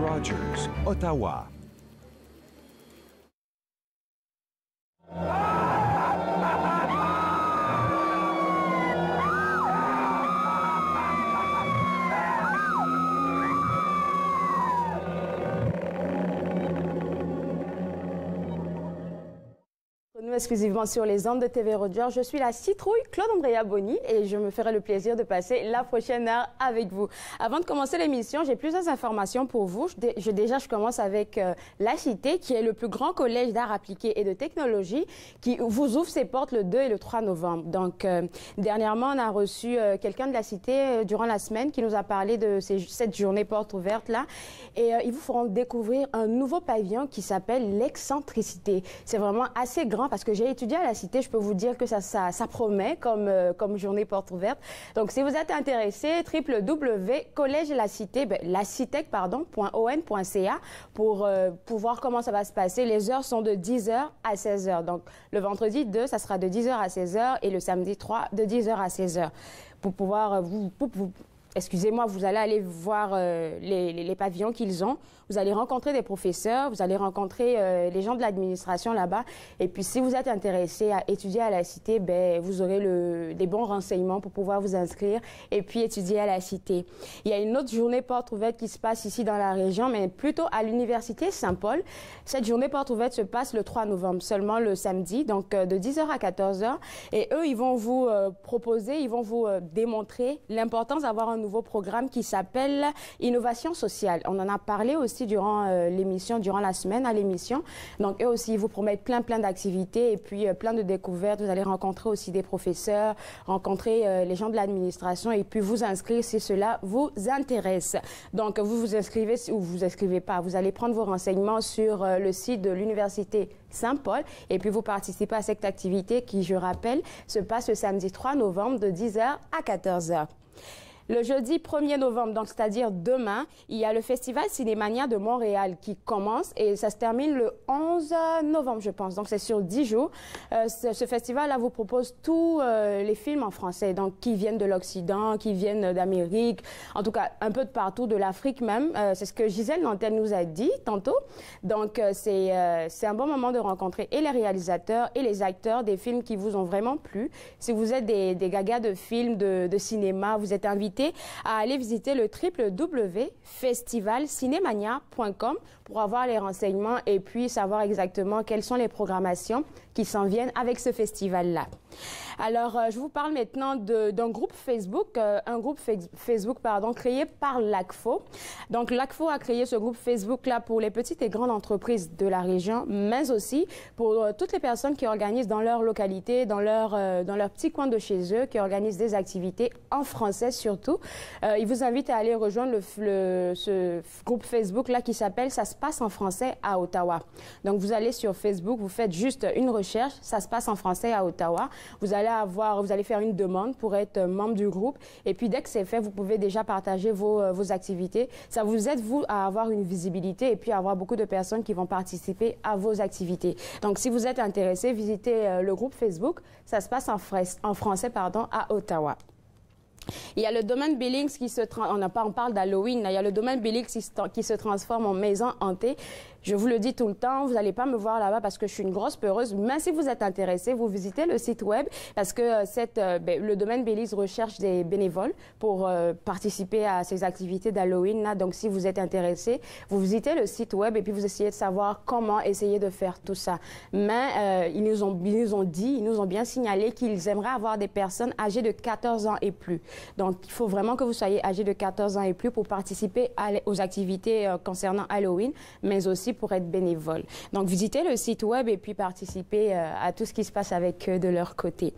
Rogers, Ottawa. Nous exclusivement sur les ondes de TV Rogers. Je suis la citrouille Claude Andrea Boni et je me ferai le plaisir de passer la prochaine heure avec vous. Avant de commencer l'émission, j'ai plusieurs informations pour vous. Je commence avec La Cité, qui est le plus grand collège d'art appliqué et de technologie, qui vous ouvre ses portes le 2 et le 3 novembre. Donc, dernièrement, on a reçu quelqu'un de La Cité durant la semaine qui nous a parlé de cette journée porte ouverte là. Et ils vous feront découvrir un nouveau pavillon qui s'appelle l'excentricité. C'est vraiment assez grand parce que j'ai étudié à La Cité, je peux vous dire que ça promet comme journée porte ouverte. Donc, si vous êtes intéressé, www.collègelacitec.on.ca pour voir comment ça va se passer. Les heures sont de 10h à 16h. Donc, le vendredi 2, ça sera de 10h à 16h et le samedi 3, de 10h à 16h. Pour pouvoir excusez-moi, vous allez aller voir les pavillons qu'ils ont. Vous allez rencontrer des professeurs, vous allez rencontrer les gens de l'administration là-bas. Et puis, si vous êtes intéressé à étudier à La Cité, ben, vous aurez des bons renseignements pour pouvoir vous inscrire et puis étudier à La Cité. Il y a une autre journée porte ouverte qui se passe ici dans la région, mais plutôt à l'Université Saint-Paul. Cette journée porte ouverte se passe le 3 novembre, seulement le samedi, donc de 10h à 14h. Et eux, ils vont vous proposer, ils vont vous démontrer l'importance d'avoir un nouveau programme qui s'appelle Innovation sociale. On en a parlé aussi durant l'émission, durant la semaine à l'émission. Donc, eux aussi, ils vous promettent plein d'activités et puis plein de découvertes. Vous allez rencontrer aussi des professeurs, rencontrer les gens de l'administration et puis vous inscrire si cela vous intéresse. Donc, vous vous inscrivez ou vous inscrivez pas. Vous allez prendre vos renseignements sur le site de l'Université Saint-Paul et puis vous participez à cette activité qui, je rappelle, se passe le samedi 3 novembre de 10h à 14h. Le jeudi 1er novembre, donc c'est-à-dire demain, il y a le Festival Cinémania de Montréal qui commence et ça se termine le 11 novembre, je pense. Donc c'est sur 10 jours. Ce festival-là vous propose tous les films en français, donc qui viennent de l'Occident, qui viennent d'Amérique, en tout cas un peu de partout, de l'Afrique même. C'est ce que Gisèle Nantel nous a dit tantôt. Donc c'est un bon moment de rencontrer et les réalisateurs et les acteurs des films qui vous ont vraiment plu. Si vous êtes des gagas de films, de cinéma, vous êtes invités à aller visiter le www.festivalcinemania.com pour avoir les renseignements et puis savoir exactement quelles sont les programmations qui s'en viennent avec ce festival-là. Alors, je vous parle maintenant d'un groupe Facebook, créé par l'ACFO. Donc, l'ACFO a créé ce groupe Facebook-là pour les petites et grandes entreprises de la région, mais aussi pour toutes les personnes qui organisent dans leur localité, dans leur petit coin de chez eux, qui organisent des activités en français surtout. Ils vous invitent à aller rejoindre ce groupe Facebook-là qui s'appelle « Ça se passe en français à Ottawa ». Donc, vous allez sur Facebook, vous faites juste une recherche, « Ça se passe en français à Ottawa ». Vous allez faire une demande pour être membre du groupe. Et puis, dès que c'est fait, vous pouvez déjà partager vos activités. Ça vous aide, vous, à avoir une visibilité et puis à avoir beaucoup de personnes qui vont participer à vos activités. Donc, si vous êtes intéressé, visitez le groupe Facebook. Ça se passe en français, à Ottawa. Il y a le domaine Billings on parle d'Halloween, il y a le domaine Billings qui se transforme en maison hantée. Je vous le dis tout le temps, vous n'allez pas me voir là-bas parce que je suis une grosse peureuse, mais si vous êtes intéressé, vous visitez le site web parce que le domaine Billings recherche des bénévoles pour participer à ces activités d'Halloween. Donc, si vous êtes intéressé, vous visitez le site web et puis vous essayez de savoir comment essayer de faire tout ça. Mais ils nous ont bien signalé qu'ils aimeraient avoir des personnes âgées de 14 ans et plus. Donc, il faut vraiment que vous soyez âgé de 14 ans et plus pour participer aux activités concernant Halloween, mais aussi pour être bénévole. Donc, visitez le site web et puis participez à tout ce qui se passe avec eux de leur côté.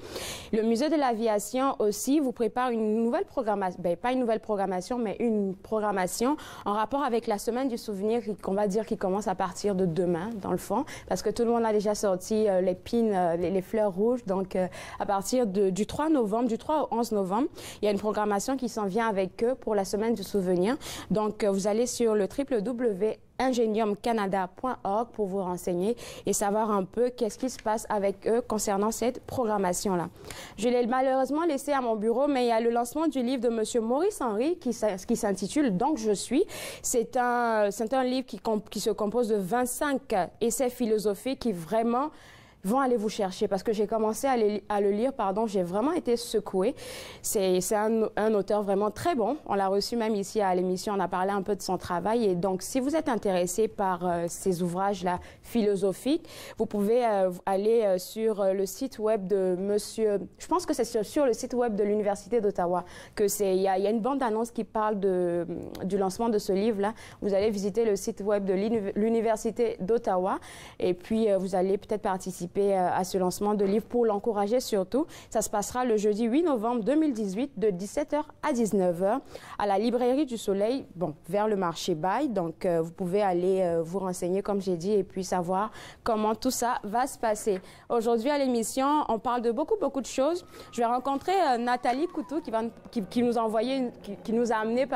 Le Musée de l'Aviation aussi vous prépare une nouvelle programmation, pas une nouvelle programmation, mais une programmation en rapport avec la Semaine du Souvenir qu'on va dire qui commence à partir de demain, dans le fond, parce que tout le monde a déjà sorti les pins, les fleurs rouges. Donc, à partir du 3 novembre, du 3 au 11 novembre, il y a une programmation qui s'en vient avec eux pour la Semaine du Souvenir. Donc, vous allez sur le ingeniumcanada.org pour vous renseigner et savoir un peu qu'est-ce qui se passe avec eux concernant cette programmation-là. Je l'ai malheureusement laissé à mon bureau, mais il y a le lancement du livre de M. Maurice Henry qui s'intitule « Donc je suis ». C'est un livre qui se compose de 25 essais philosophiques qui vraiment vont aller vous chercher parce que j'ai commencé à le lire, j'ai vraiment été secouée. C'est un auteur vraiment très bon. On l'a reçu même ici à l'émission, on a parlé un peu de son travail et donc si vous êtes intéressé par ces ouvrages-là philosophiques, vous pouvez aller sur le site web de monsieur, je pense que c'est sur le site web de l'Université d'Ottawa que il y a une bande-annonce qui parle du lancement de ce livre-là. Vous allez visiter le site web de l'Université d'Ottawa et puis vous allez peut-être participer à ce lancement de livre pour l'encourager surtout. Ça se passera le jeudi 8 novembre 2018 de 17h à 19h à la Librairie du Soleil, vers le marché Bail. Donc, vous pouvez aller vous renseigner, comme j'ai dit, et puis savoir comment tout ça va se passer. Aujourd'hui, à l'émission, on parle de beaucoup de choses. Je vais rencontrer Nathalie Coutou qui nous a amené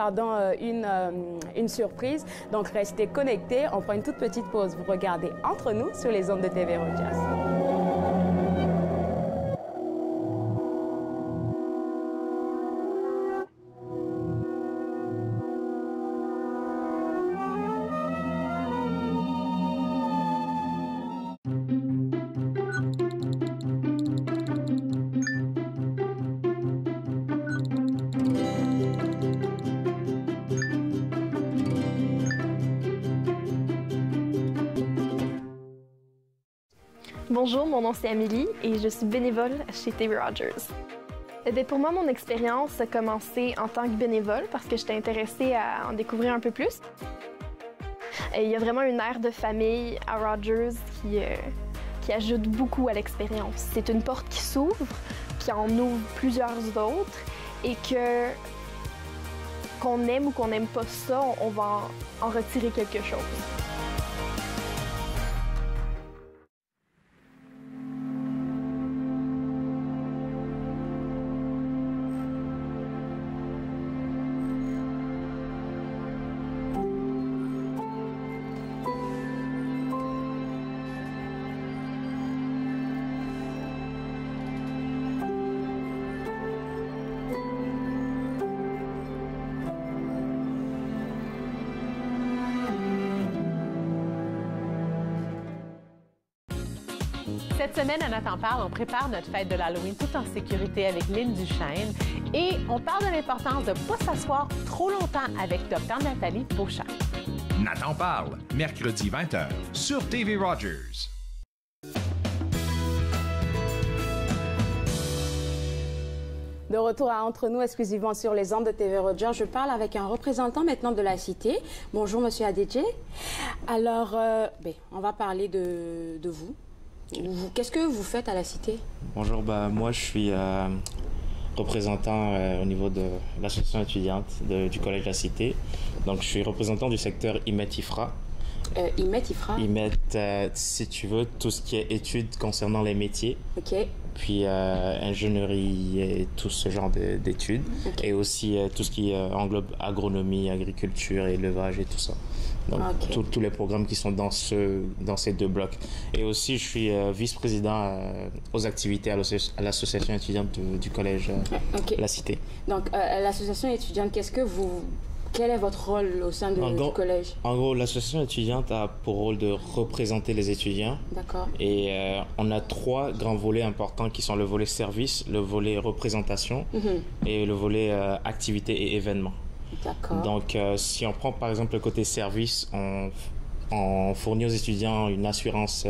une surprise. Donc, restez connectés. On prend une toute petite pause. Vous regardez Entre nous sur les ondes de TV Rogers. Bonjour, mon nom c'est Amélie et je suis bénévole chez TV Rogers. Pour moi, mon expérience a commencé en tant que bénévole parce que j'étais intéressée à en découvrir un peu plus. Il y a vraiment une ère de famille à Rogers qui ajoute beaucoup à l'expérience. C'est une porte qui s'ouvre, qui en ouvre plusieurs autres et qu'on aime ou qu'on n'aime pas ça, on va en retirer quelque chose. Cette semaine, à Nathan Parle, on prépare notre fête de l'Halloween tout en sécurité avec Lynn Duchesne et on parle de l'importance de ne pas s'asseoir trop longtemps avec Dr Nathalie Beauchamp. Nathan Parle, mercredi 20h sur TV Rogers. De retour à Entre nous, exclusivement sur les ondes de TV Rogers, je parle avec un représentant maintenant de la Cité. Bonjour, Monsieur Adedje. Alors, on va parler de vous. Qu'est-ce que vous faites à la Cité? Bonjour, moi je suis représentant au niveau de l'association étudiante du Collège de la Cité. Donc je suis représentant du secteur IMET-IFRA. IMET-IFRA? IMET, si tu veux, tout ce qui est études concernant les métiers. OK. Puis ingénierie et tout ce genre d'études. Okay. Et aussi tout ce qui englobe agronomie, agriculture, élevage et tout ça. Donc tous les programmes qui sont dans ces deux blocs. Et aussi je suis vice-président aux activités à l'association étudiante du collège La Cité. Donc l'association étudiante, quel est votre rôle au sein du collège? En gros, l'association étudiante a pour rôle de représenter les étudiants. D'accord. Et on a 3 grands volets importants qui sont le volet service, le volet représentation et le volet activité et événements. D'accord. Donc, si on prend par exemple le côté service, on fournit aux étudiants une assurance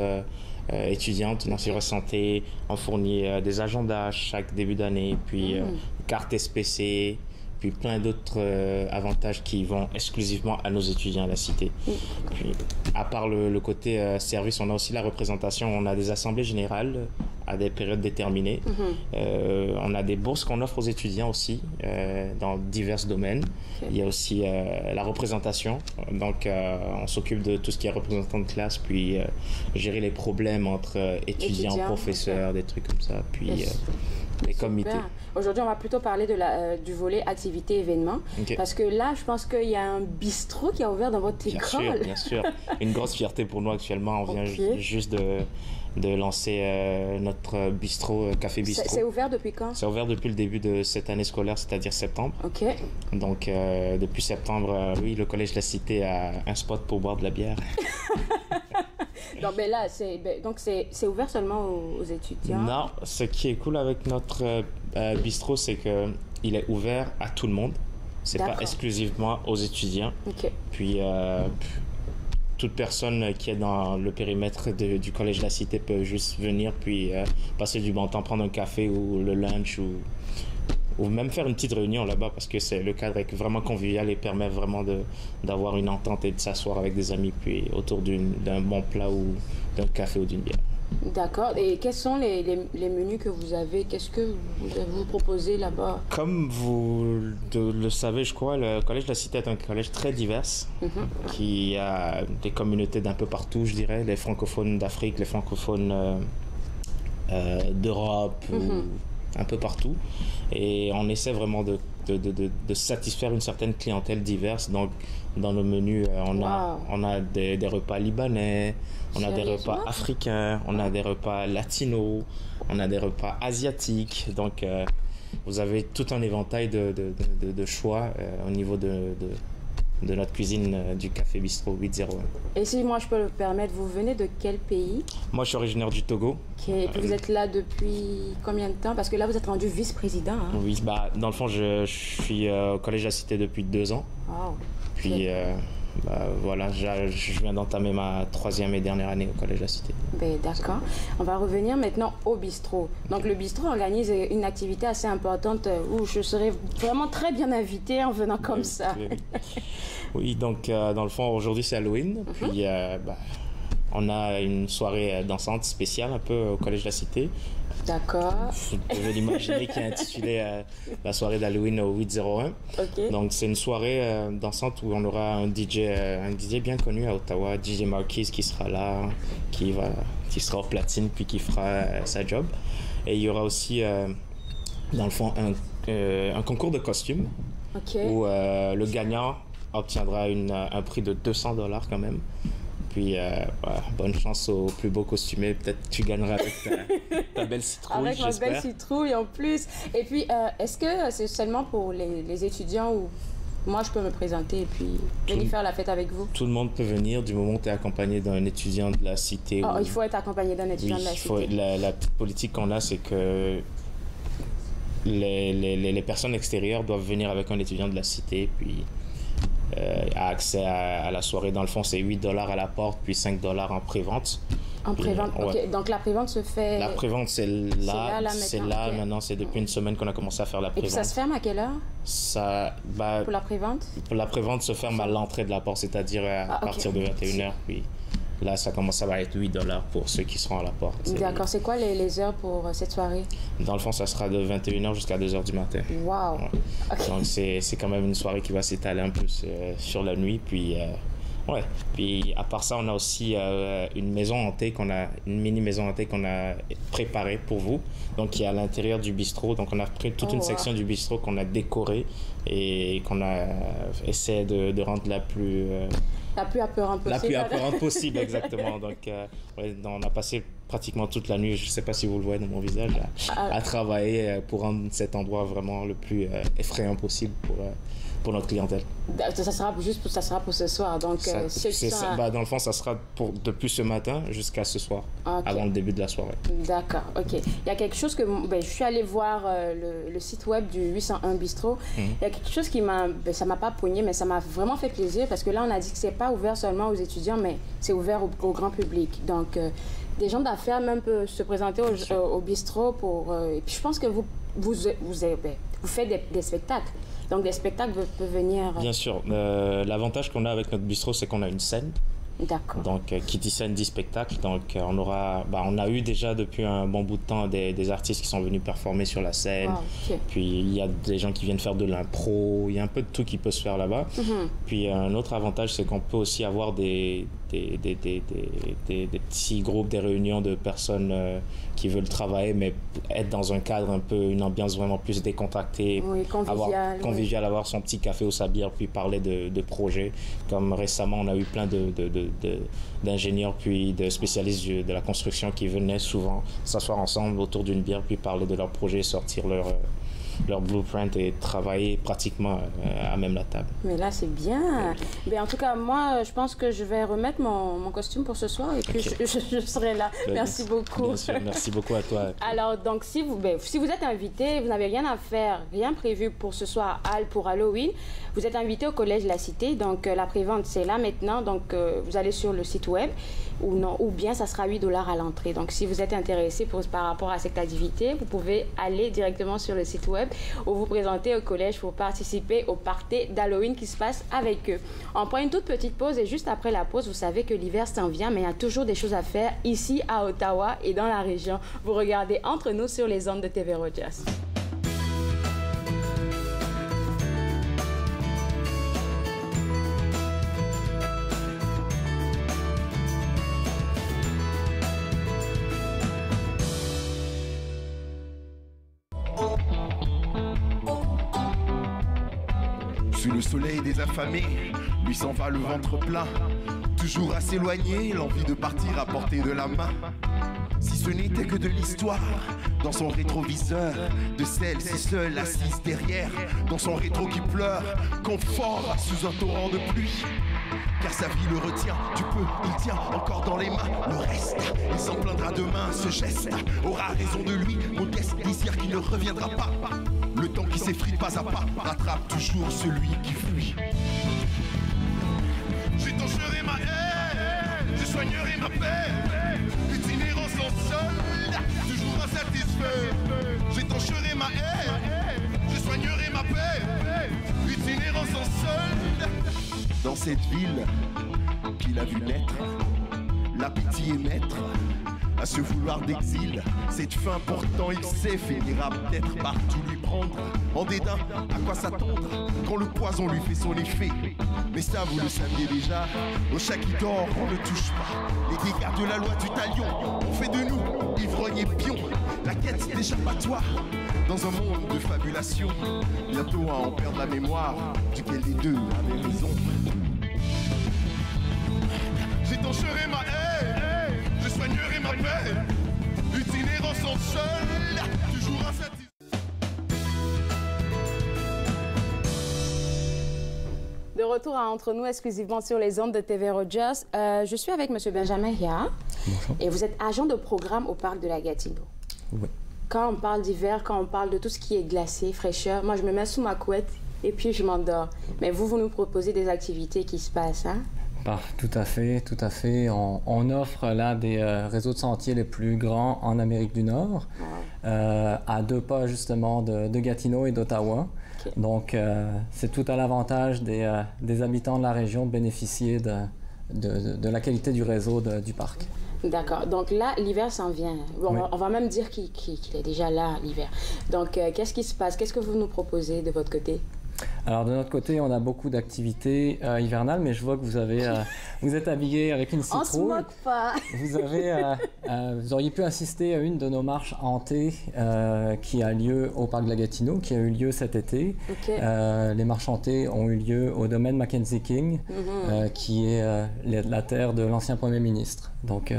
étudiante, une assurance santé, on fournit des agendas chaque début d'année, puis carte SPC, puis plein d'autres avantages qui vont exclusivement à nos étudiants à la Cité. Puis, à part le côté service, on a aussi la représentation, on a des assemblées générales à des périodes déterminées. On a des bourses qu'on offre aux étudiants aussi dans divers domaines. Okay. Il y a aussi la représentation, donc on s'occupe de tout ce qui est représentant de classe, puis gérer les problèmes entre étudiants, professeurs, des trucs comme ça. Puis les comités. Aujourd'hui, on va plutôt parler du volet activité-événement. Parce que là, je pense qu'il y a un bistrot qui a ouvert dans votre école. Bien sûr. Une grosse fierté pour nous actuellement. On vient juste de lancer notre bistrot, Café Bistrot. C'est ouvert depuis quand? C'est ouvert depuis le début de cette année scolaire, c'est-à-dire septembre. OK. Donc, depuis septembre, oui, le Collège de la Cité a un spot pour boire de la bière. Donc, ben là, c'est ouvert seulement aux étudiants? Non, ce qui est cool avec notre bistrot, c'est qu'il est ouvert à tout le monde. C'est pas exclusivement aux étudiants. OK. Puis, toute personne qui est dans le périmètre du Collège de la Cité peut juste venir puis passer du bon temps, prendre un café ou le lunch ou même faire une petite réunion là-bas parce que le cadre est vraiment convivial et permet vraiment d'avoir une entente et de s'asseoir avec des amis puis autour d'un bon plat ou d'un café ou d'une bière. D'accord. Et quels sont les menus que vous avez? Qu'est-ce que vous proposez là-bas? Comme vous le savez, je crois, le Collège de la Cité est un collège très divers qui a des communautés d'un peu partout, je dirais, les francophones d'Afrique, les francophones d'Europe, un peu partout. Et on essaie vraiment de satisfaire une certaine clientèle diverse. Donc, dans nos menus, on a des repas libanais, on a des repas africains, on a des repas latinos, on a des repas asiatiques. Donc, vous avez tout un éventail de choix au niveau de notre cuisine du Café Bistrot 801. Et si moi je peux le permettre, vous venez de quel pays? Moi, je suis originaire du Togo. OK. Et puis vous êtes là depuis combien de temps? Parce que là, vous êtes rendu vice-président. Hein? Oui, dans le fond, je suis au Collège de la Cité depuis 2 ans. Wow. Puis, voilà, je viens d'entamer ma 3e et dernière année au Collège de la Cité. Ben, d'accord. On va revenir maintenant au bistrot. Donc, le bistrot organise une activité assez importante où je serai vraiment très bien invitée en venant comme ça. Oui, donc, dans le fond, aujourd'hui, c'est Halloween. Puis, on a une soirée dansante spéciale un peu au Collège de la Cité. D'accord. Vous pouvez l'imaginer, qui est intitulée la soirée d'Halloween au 801. OK. Donc, c'est une soirée dansante où on aura un DJ bien connu à Ottawa, DJ Marquise, qui sera là, qui sera au platine, puis qui fera sa job. Et il y aura aussi, dans le fond, un concours de costumes où le gagnant obtiendra un prix de $200 quand même. Puis, bonne chance au plus beau costumé. Peut-être que tu gagneras avec ta belle citrouille, avec ma belle citrouille en plus. Et puis, est-ce que c'est seulement pour les étudiants ou moi, je peux me présenter et puis venir faire la fête avec vous? Tout le monde peut venir du moment où tu es accompagné d'un étudiant de la cité. Oh, il faut être accompagné d'un étudiant de la cité. La petite politique qu'on a, c'est que les personnes extérieures doivent venir avec un étudiant de la cité, puis a accès à la soirée. Dans le fond, c'est $8 à la porte, puis $5 en pré-vente. En pré-vente, OK. Donc, la pré-vente se fait... La pré-vente, c'est là maintenant. C'est depuis une semaine qu'on a commencé à faire la pré-vente. Et puis, ça se ferme à quelle heure? Pour la pré-vente? Pour la pré-vente, se ferme à l'entrée de la porte, c'est-à-dire à partir de 21h, puis... Là, ça va être $8 pour ceux qui seront à la porte. D'accord. C'est quoi les heures pour cette soirée? Dans le fond, ça sera de 21h jusqu'à 2h du matin. Wow! Ouais. Okay. Donc, c'est quand même une soirée qui va s'étaler un peu sur la nuit. Puis, Puis, à part ça, on a aussi une maison hantée une mini maison hantée qu'on a préparée pour vous. Donc, qui est à l'intérieur du bistrot. Donc, on a pris toute une section du bistrot qu'on a décorée et qu'on a essayé de rendre la plus... La plus apeurante possible. La plus apeurante possible, exactement. Donc, on a passé pratiquement toute la nuit, je ne sais pas si vous le voyez dans mon visage, à travailler pour rendre cet endroit vraiment le plus effrayant possible pour notre clientèle. Ça sera pour ce soir. Donc, dans le fond, ça sera depuis ce matin jusqu'à ce soir, avant le début de la soirée. D'accord, OK. Il y a quelque chose que... je suis allée voir le site web du 801 Bistrot. Il y a quelque chose qui m'a... ça m'a pas pogné, mais ça m'a vraiment fait plaisir parce que là, on a dit que c'est pas ouvert seulement aux étudiants, mais c'est ouvert au grand public. Donc, des gens d'affaires même peuvent se présenter au bistrot pour... et puis, je pense que vous faites des spectacles. Donc, des spectacles peuvent venir... Bien sûr. L'avantage qu'on a avec notre bistrot, c'est qu'on a une scène. D'accord. Donc, qui dit scène dit spectacle. Donc, on a eu déjà depuis un bon bout de temps des artistes qui sont venus performer sur la scène. Wow, okay. Puis, il y a des gens qui viennent faire de l'impro. Il y a un peu de tout qui peut se faire là-bas. Puis, un autre avantage, c'est qu'on peut aussi avoir des des petits groupes, des réunions de personnes qui veulent travailler, mais être dans un cadre un peu, une ambiance vraiment plus décontractée, convivial, avoir son petit café ou sa bière, puis parler de projets. Comme récemment, on a eu plein d'ingénieurs puis de spécialistes de la construction qui venaient souvent s'asseoir ensemble autour d'une bière, puis parler de leurs projets, sortir leur blueprint et travailler pratiquement à même la table. Mais là, c'est bien. Mais en tout cas, moi, je pense que je vais remettre mon costume pour ce soir et puis je serai là. Merci beaucoup. Bien sûr, merci beaucoup à toi. Alors, donc, si vous êtes invité, vous n'avez rien à faire, rien prévu pour ce soir pour Halloween, vous êtes invité au Collège de la Cité. Donc, la prévente, c'est là maintenant. Donc, vous allez sur le site web ou bien ça sera 8 $ à l'entrée. Donc, si vous êtes intéressé par rapport à cette activité, vous pouvez aller directement sur le site web ou vous présenter au collège pour participer au party d'Halloween qui se passe avec eux. On prend une toute petite pause et juste après la pause, vous savez que l'hiver s'en vient, mais il y a toujours des choses à faire ici à Ottawa et dans la région. Vous regardez Entre nous sur les ondes de TV Rogers. Sous le soleil des affamés, lui s'en va le ventre plein. Toujours à s'éloigner, l'envie de partir à portée de la main. Si ce n'était que de l'histoire, dans son rétroviseur, de celle si seule assise derrière, dans son rétro qui pleure, confort sous un torrent de pluie. Car sa vie le retient, du peu, il tient encore dans les mains le reste. Il s'en plaindra demain, ce geste aura raison de lui, modeste désir qui ne reviendra pas. Le temps qui s'effrite pas à pas rattrape toujours celui qui fuit. J'étancherai ma haine, je soignerai ma paix. Itinérant sans solde, toujours insatisfait. J'étancherai ma haine, je soignerai ma paix. Itinérant sans solde. Dans cette ville qu'il a vu naître, la pitié est maître. À ce vouloir d'exil, cette fin pourtant il sait finira peut-être par tout lui prendre. En dédain, à quoi s'attendre quand le poison lui fait son effet? Mais ça vous le saviez déjà, au chat qui dort on ne touche pas. Les dégâts de la loi du talion ont fait de nous ivrognes et pions. La quête d'échappatoire dans un monde de fabulation. Bientôt à en perdre la mémoire, duquel des deux avait raison. J'étancherai ma haine, je soignerai ma paix. Itinérant sans seul, toujours insatisfait. De retour à Entre nous, exclusivement sur les ondes de TV Rogers. Je suis avec M. Benjamin Hia. Bonjour. Et vous êtes agent de programme au Parc de la Gatineau. Oui. Quand on parle d'hiver, quand on parle de tout ce qui est glacé, fraîcheur, moi je me mets sous ma couette et puis je m'endors. Mais vous nous proposez des activités qui se passent, hein? Tout à fait, tout à fait. On offre là des réseaux de sentiers les plus grands en Amérique du Nord, à 2 pas justement de Gatineau et d'Ottawa. Okay. Donc, c'est tout à l'avantage des habitants de la région de bénéficier de la qualité du réseau du parc. D'accord. Donc là, l'hiver s'en vient. Bon, oui. On va même dire qu'il est déjà là, l'hiver. Donc, qu'est-ce qui se passe? Qu'est-ce que vous nous proposez de votre côté? Alors de notre côté, on a beaucoup d'activités hivernales, mais je vois que vous êtes habillé avec une citrouille. On se moque pas. Vous auriez pu assister à une de nos marches hantées qui a lieu au Parc de la Gatineau, qui a eu lieu cet été. Okay. Les marches hantées ont eu lieu au domaine Mackenzie King, qui est la terre de l'ancien Premier ministre. Donc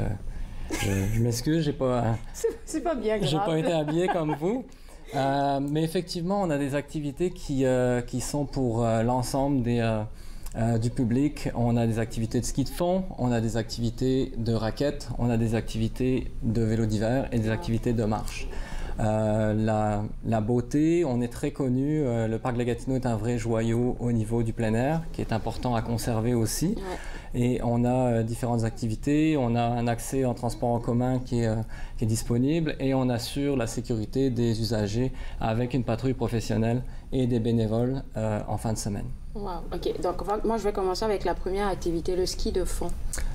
je m'excuse, j'ai pas. C'est pas bien grave. J'ai pas été habillé comme vous. Mais effectivement, on a des activités qui sont pour l'ensemble du public. On a des activités de ski de fond, on a des activités de raquettes, on a des activités de vélo d'hiver et des activités de marche. La beauté, on est très connu. Le Parc de la Gatineau est un vrai joyau au niveau du plein air, qui est important à conserver aussi. Ouais. Et on a différentes activités, on a un accès en transport en commun qui est disponible et on assure la sécurité des usagers avec une patrouille professionnelle et des bénévoles en fin de semaine. Wow, OK. Donc moi, je vais commencer avec la première activité, le ski de fond.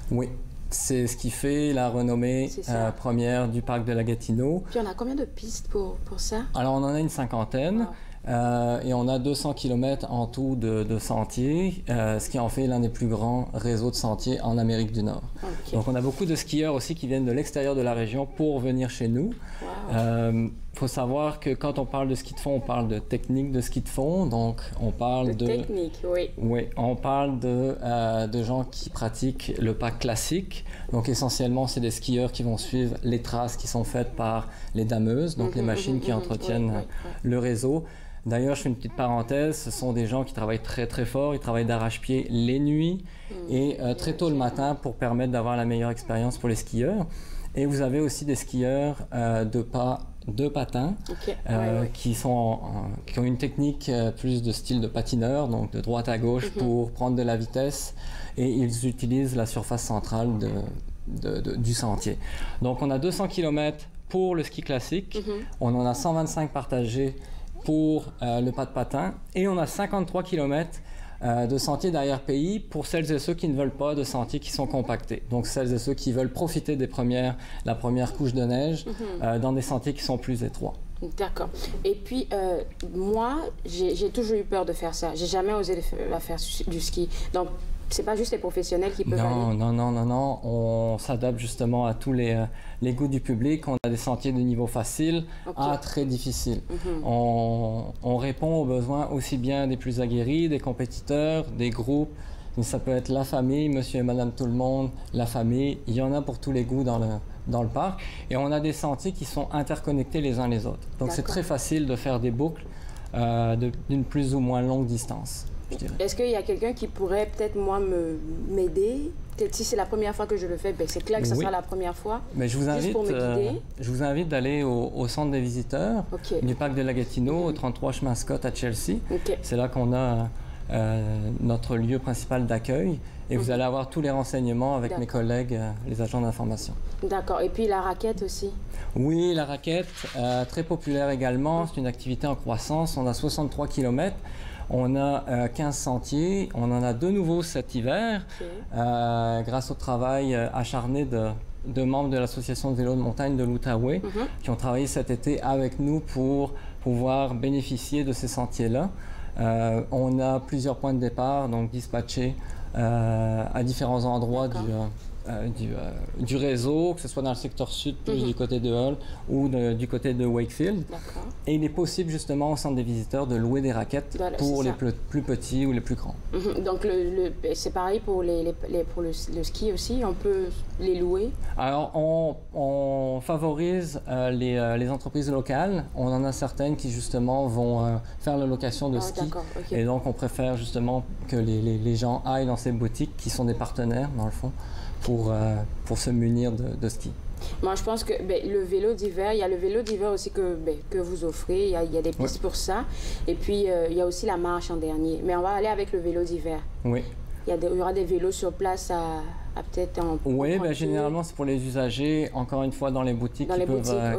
Oui. C'est ce qui fait la renommée première du Parc de la Gatineau. Puis on a combien de pistes pour ça? Alors on en a une 50aine. Wow. Et on a 200 km en tout de sentiers, ce qui en fait l'un des plus grands réseaux de sentiers en Amérique du Nord. Okay. Donc on a beaucoup de skieurs aussi qui viennent de l'extérieur de la région pour venir chez nous. Wow. Faut savoir que quand on parle de ski de fond, on parle de technique de ski de fond, donc on parle de technique, oui. Oui, on parle de gens qui pratiquent le pas classique. Donc essentiellement, c'est des skieurs qui vont suivre les traces qui sont faites par les dameuses, donc les machines qui entretiennent le réseau. D'ailleurs, je fais une petite parenthèse, ce sont des gens qui travaillent très très fort, ils travaillent d'arrache-pied les nuits et très tôt le matin pour permettre d'avoir la meilleure expérience pour les skieurs. Et vous avez aussi des skieurs de patins qui ont une technique plus de style de patineur, donc de droite à gauche pour prendre de la vitesse, et ils utilisent la surface centrale du sentier. Donc on a 200 km pour le ski classique, on en a 125 partagés pour le pas de patin, et on a 53 km de sentiers d'arrière-pays pour celles et ceux qui ne veulent pas de sentiers qui sont compactés. Donc celles et ceux qui veulent profiter la première couche de neige dans des sentiers qui sont plus étroits. D'accord. Et puis, moi, j'ai toujours eu peur de faire ça. J'ai jamais osé faire du ski. Donc, c'est pas juste les professionnels qui peuvent aller? Non. On s'adapte justement à tous les goûts du public. On a des sentiers de niveau facile à très difficile. On répond aux besoins aussi bien des plus aguerris, des compétiteurs, des groupes. Mais ça peut être la famille, monsieur et madame tout le monde, la famille. Il y en a pour tous les goûts dans le parc. Et on a des sentiers qui sont interconnectés les uns les autres. Donc c'est très facile de faire des boucles d'une plus ou moins longue distance. Est-ce qu'il y a quelqu'un qui pourrait peut-être, moi, m'aider? Peut-être si c'est la première fois que je le fais, ben c'est clair que ce sera la première fois. Mais je vous invite d'aller au centre des visiteurs du parc de la Gatineau, au 33 chemin Scott à Chelsea. C'est là qu'on a notre lieu principal d'accueil. Et vous allez avoir tous les renseignements avec mes collègues, les agents d'information. D'accord. Et puis la raquette aussi? Oui, la raquette, très populaire également. C'est une activité en croissance. On a 63 km. On a 15 sentiers, on en a 2 nouveaux cet hiver, grâce au travail acharné de membres de l'association de vélo de montagne de l'Outaouais qui ont travaillé cet été avec nous pour pouvoir bénéficier de ces sentiers-là. On a plusieurs points de départ, donc dispatchés à différents endroits du réseau, que ce soit dans le secteur sud, plus du côté de Hull ou du côté de Wakefield. Et il est possible justement au centre des visiteurs de louer des raquettes pour les plus petits ou les plus grands. Donc c'est pareil pour le ski aussi, on peut les louer? Alors on favorise les entreprises locales. On en a certaines qui justement vont faire la location de ski. Et donc on préfère justement que les gens aillent dans ces boutiques qui sont des partenaires dans le fond, pour se munir de ski. Moi, je pense que le vélo d'hiver, il y a le vélo d'hiver aussi que vous offrez, il y a des pistes pour ça. Et puis, il y a aussi la marche en dernier. Mais on va aller avec le vélo d'hiver. Oui. Il y aura des vélos sur place à peut-être en... Oui, généralement, c'est pour les usagers, encore une fois, dans les boutiques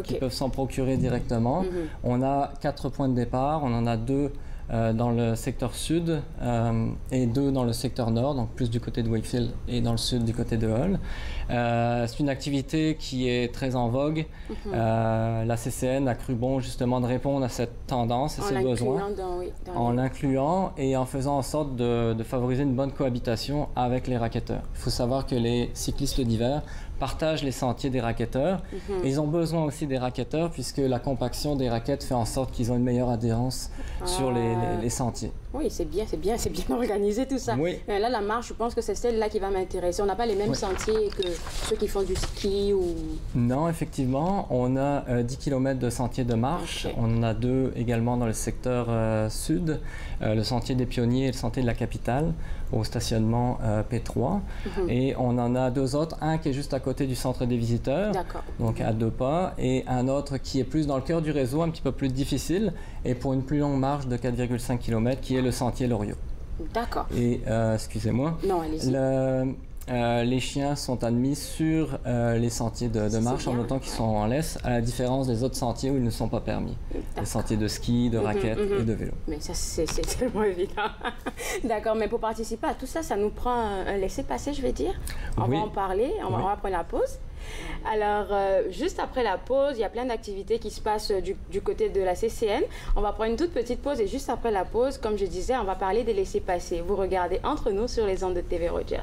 qui peuvent s'en procurer directement. On a 4 points de départ, on en a 2 dans le secteur sud et 2 dans le secteur nord, donc plus du côté de Wakefield et dans le sud du côté de Hull. C'est une activité qui est très en vogue. La CCN a cru bon justement de répondre à cette tendance et ces besoins en l'incluant et en faisant en sorte de favoriser une bonne cohabitation avec les racketteurs. Il faut savoir que les cyclistes d'hiver partagent les sentiers des racketteurs. Et ils ont besoin aussi des racketteurs puisque la compaction des raquettes fait en sorte qu'ils ont une meilleure adhérence sur les sentiers. Oui, c'est bien organisé tout ça. Oui. Là, la marche, je pense que c'est celle-là qui va m'intéresser. On n'a pas les mêmes sentiers que ceux qui font du ski ou... Non, effectivement, on a 10 km de sentiers de marche. On en a 2 également dans le secteur sud, le sentier des Pionniers et le sentier de la Capitale, au stationnement P3. Et on en a 2 autres, un qui est juste à côté du centre des visiteurs, donc à 2 pas, et un autre qui est plus dans le cœur du réseau, un petit peu plus difficile, et pour une plus longue marche de 4,5 km, qui est le sentier Loriot. D'accord. Et, excusez-moi, non, allez-y. les chiens sont admis sur les sentiers de marche en autant qu'ils sont en laisse, à la différence des autres sentiers où ils ne sont pas permis. Les sentiers de ski, de raquettes et de vélo. Mais ça, c'est tellement évident. D'accord, mais pour participer à tout ça, ça nous prend un laissez-passer, je vais dire. On va en parler, on va prendre la pause. Alors, juste après la pause, il y a plein d'activités qui se passent du côté de la CCN. On va prendre une toute petite pause et juste après la pause, comme je disais, on va parler des laissez-passer. Vous regardez Entre nous sur les ondes de TV Rogers.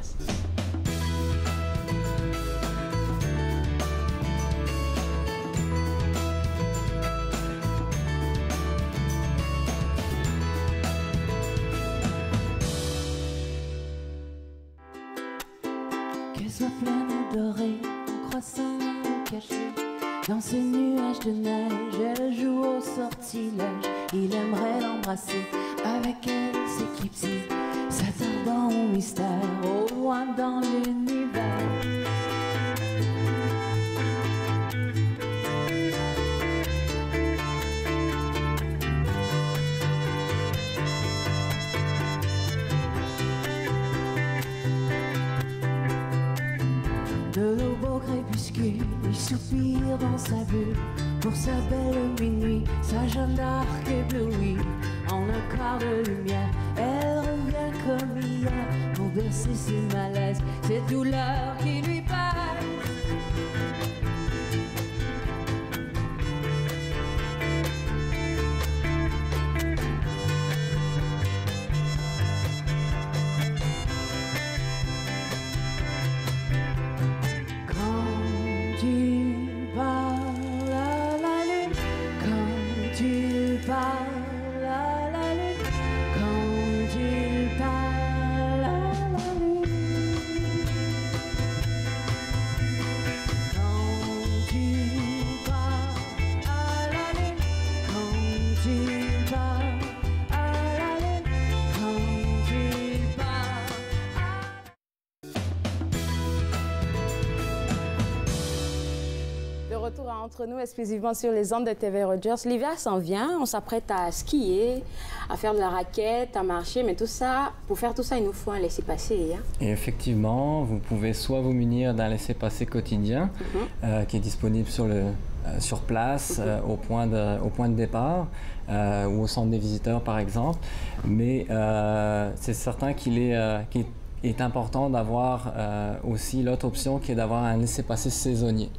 Qu'elle soit pleine ou dorée, croissant caché dans ce nuage de neige, elle joue au sortilège. Il aimerait l'embrasser, avec elle s'éclipser, s'attardant au mystère, au loin dans l'univers. De l'aube au crépuscule, il soupire dans sa bulle pour sa belle minuit, sa Jeanne d'Arc éblouie. En un quart de lumière, elle revient comme hier pour bercer ses malaises, ses douleurs qui lui passent. Entre nous exclusivement sur les ondes de TV Rogers. L'hiver s'en vient, on s'apprête à skier, à faire de la raquette, à marcher, mais tout ça, pour faire tout ça, il nous faut un laissez-passer. Hein? Et effectivement, vous pouvez soit vous munir d'un laissez-passer quotidien qui est disponible sur place, au point de départ ou au centre des visiteurs par exemple, mais c'est certain qu'il est important d'avoir aussi l'autre option qui est d'avoir un laissez-passer saisonnier.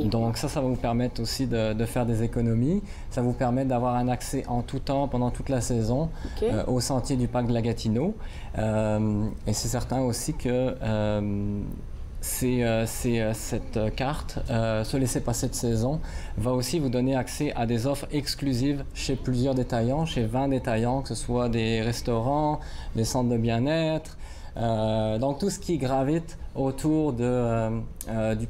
Donc ça va vous permettre aussi de faire des économies. Ça vous permet d'avoir un accès en tout temps pendant toute la saison au sentier du parc de la Gatineau. Et c'est certain aussi que cette carte, ce laissez-passer de saison, va aussi vous donner accès à des offres exclusives chez plusieurs détaillants, chez 20 détaillants, que ce soit des restaurants, des centres de bien-être, donc tout ce qui gravite autour du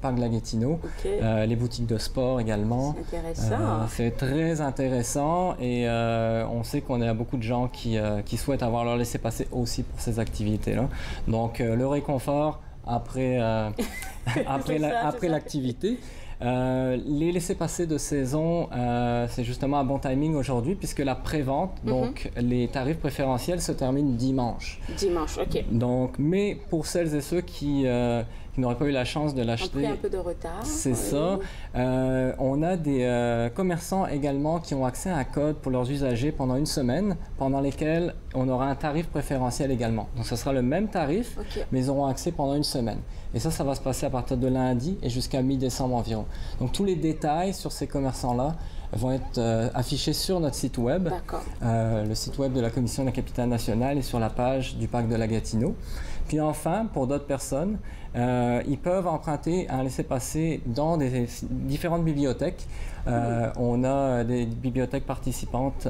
parc de la Gatineau, les boutiques de sport également. C'est intéressant. C'est très intéressant et on sait qu'on a beaucoup de gens qui souhaitent avoir leur laissez-passer aussi pour ces activités-là. Donc le réconfort après l'activité. Les laissez-passer de saison, c'est justement un bon timing aujourd'hui puisque la prévente, donc les tarifs préférentiels se terminent dimanche. Dimanche, OK. Donc, mais pour celles et ceux qui n'auraient pas eu la chance de l'acheter... On a pris un peu de retard. C'est ça. On a des commerçants également qui ont accès à un code pour leurs usagers pendant une semaine, pendant lesquels on aura un tarif préférentiel également. Donc, ce sera le même tarif, mais ils auront accès pendant une semaine. Et ça va se passer à partir de lundi et jusqu'à mi-décembre environ. Donc, tous les détails sur ces commerçants-là vont être affichés sur notre site web. Le site web de la Commission de la capitale nationale et sur la page du parc de la Gatineau. Puis enfin, pour d'autres personnes, ils peuvent emprunter un laissez-passer dans des différentes bibliothèques. On a des bibliothèques participantes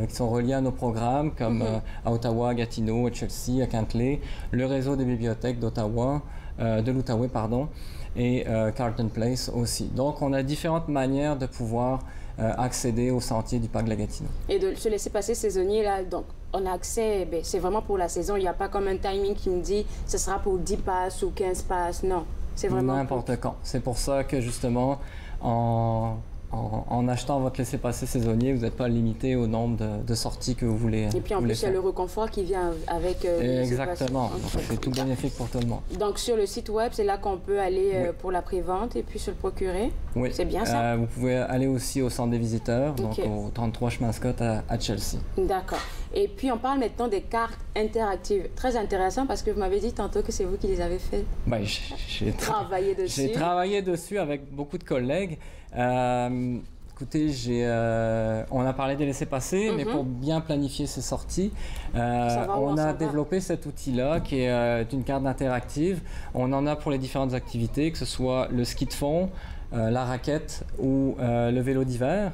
qui sont reliées à nos programmes, comme à Ottawa, à Gatineau, à Chelsea, à Kintley, le réseau des bibliothèques d'Ottawa, de l'Outaouais, pardon, et Carleton Place aussi. Donc, on a différentes manières de pouvoir accéder au sentier du parc de la Gatineau. Et de se laisser passer saisonnier, là, donc, on a accès, c'est vraiment pour la saison. Il n'y a pas comme un timing qui me dit ce sera pour 10 passes ou 15 passes. Non, c'est vraiment... N'importe quand. C'est pour ça que, justement, en en achetant votre laissez-passer saisonnier, vous n'êtes pas limité au nombre de sorties que vous voulez faire. Et puis en plus, il y a le reconfort qui vient avec exactement. C'est tout bénéfique pour tout le monde. Donc sur le site web, c'est là qu'on peut aller pour la prévente et puis se le procurer. Oui. C'est bien ça? Vous pouvez aller aussi au centre des visiteurs, donc au 33 chemin Scott à Chelsea. D'accord. Et puis on parle maintenant des cartes interactives. Très intéressant parce que vous m'avez dit tantôt que c'est vous qui les avez faites. Ben, j'ai travaillé dessus. J'ai travaillé dessus avec beaucoup de collègues. Écoutez, on a parlé des laissez-passer, mais pour bien planifier ces sorties, on a développé cet outil-là qui est une carte interactive. On en a pour les différentes activités, que ce soit le ski de fond, la raquette ou le vélo d'hiver.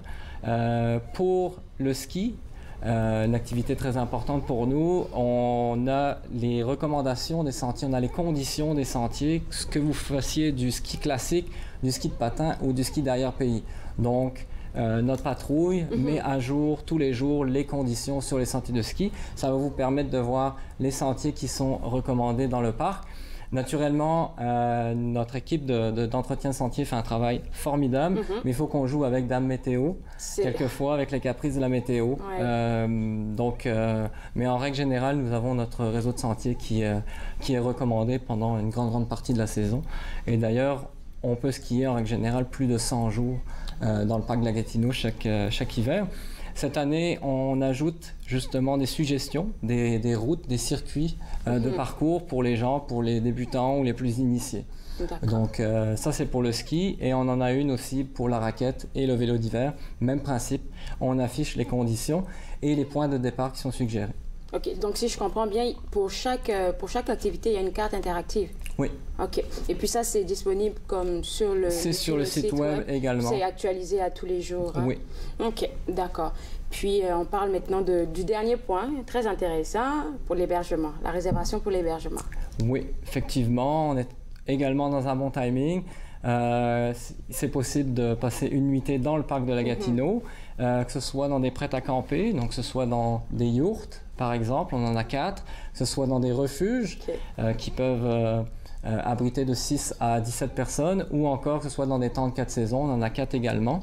Pour le ski, une activité très importante pour nous, on a les recommandations des sentiers, on a les conditions des sentiers, ce que vous fassiez du ski classique, du ski de patin ou du ski d'arrière-pays. Donc, notre patrouille met à jour tous les jours les conditions sur les sentiers de ski. Ça va vous permettre de voir les sentiers qui sont recommandés dans le parc. Naturellement, notre équipe d'entretien de sentier fait un travail formidable, mais il faut qu'on joue avec Dame Météo, quelquefois avec les caprices de la météo. Ouais. Mais en règle générale, nous avons notre réseau de sentiers qui est recommandé pendant une grande partie de la saison. Et d'ailleurs, on peut skier en règle générale plus de 100 jours dans le parc de la Gatineau chaque hiver. Cette année, on ajoute justement des suggestions, des routes, des circuits de parcours pour les gens, pour les débutants ou les plus initiés. Donc ça, c'est pour le ski et on en a une aussi pour la raquette et le vélo d'hiver. Même principe, on affiche les conditions et les points de départ qui sont suggérés. OK, donc si je comprends bien, pour chaque activité, il y a une carte interactive. Oui. OK. Et puis ça, c'est disponible comme sur le site web également. C'est actualisé à tous les jours. Hein? Oui. OK, d'accord. Puis on parle maintenant du dernier point, très intéressant, pour l'hébergement, la réservation pour l'hébergement. Oui, effectivement, on est également dans un bon timing. C'est possible de passer une nuitée dans le parc de la Gatineau, que ce soit dans des prêts à camper, donc que ce soit dans des yourtes, par exemple, on en a 4, que ce soit dans des refuges qui peuvent abriter de 6 à 17 personnes, ou encore que ce soit dans des tentes 4 saisons, on en a 4 également.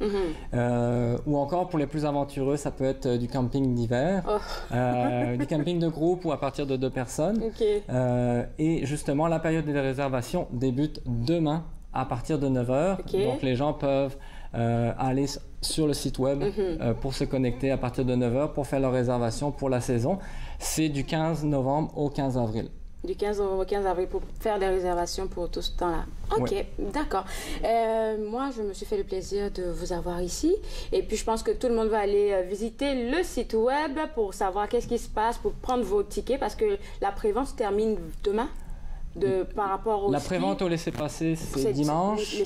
Ou encore, pour les plus aventureux, ça peut être du camping d'hiver, du camping de groupe ou à partir de 2 personnes. Et justement, la période des réservations débute demain à partir de 9h. Donc les gens peuvent aller sur le site web pour se connecter à partir de 9h pour faire leur réservation pour la saison. C'est du 15 novembre au 15 avril. Du 15 au 15 avril pour faire des réservations pour tout ce temps-là. OK, d'accord. Moi, je me suis fait le plaisir de vous avoir ici. Et puis, je pense que tout le monde va aller visiter le site web pour savoir qu'est-ce qui se passe, pour prendre vos tickets, parce que la prévente se termine demain. Par rapport au La prévente au laissez-passer, c'est dimanche.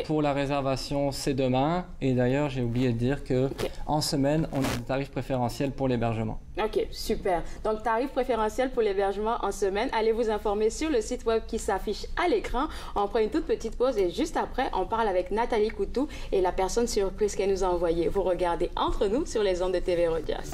Pour la réservation, c'est demain. Et d'ailleurs, j'ai oublié de dire que en semaine, on a des tarifs préférentiels pour l'hébergement. OK, super. Donc, tarif préférentiel pour l'hébergement en semaine. Allez vous informer sur le site web qui s'affiche à l'écran. On prend une toute petite pause et juste après, on parle avec Nathalie Coutou et la personne surprise qu'elle nous a envoyée. Vous regardez Entre nous sur les ondes de TV Rogers.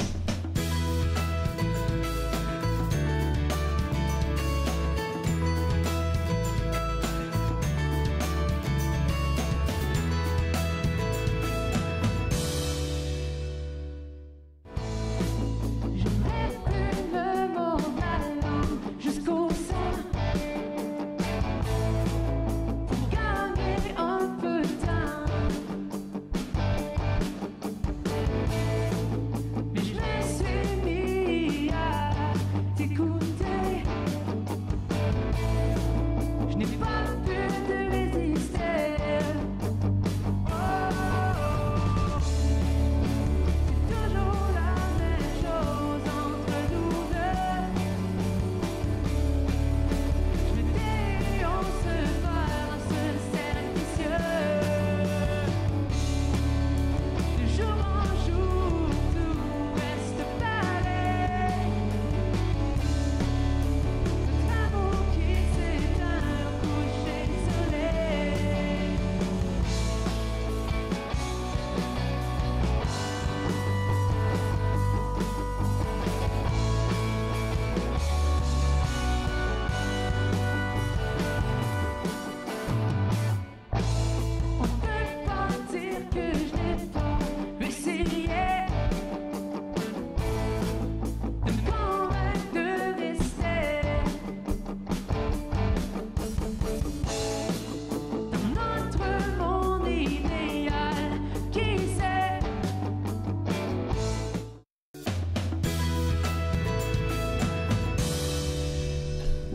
Mais je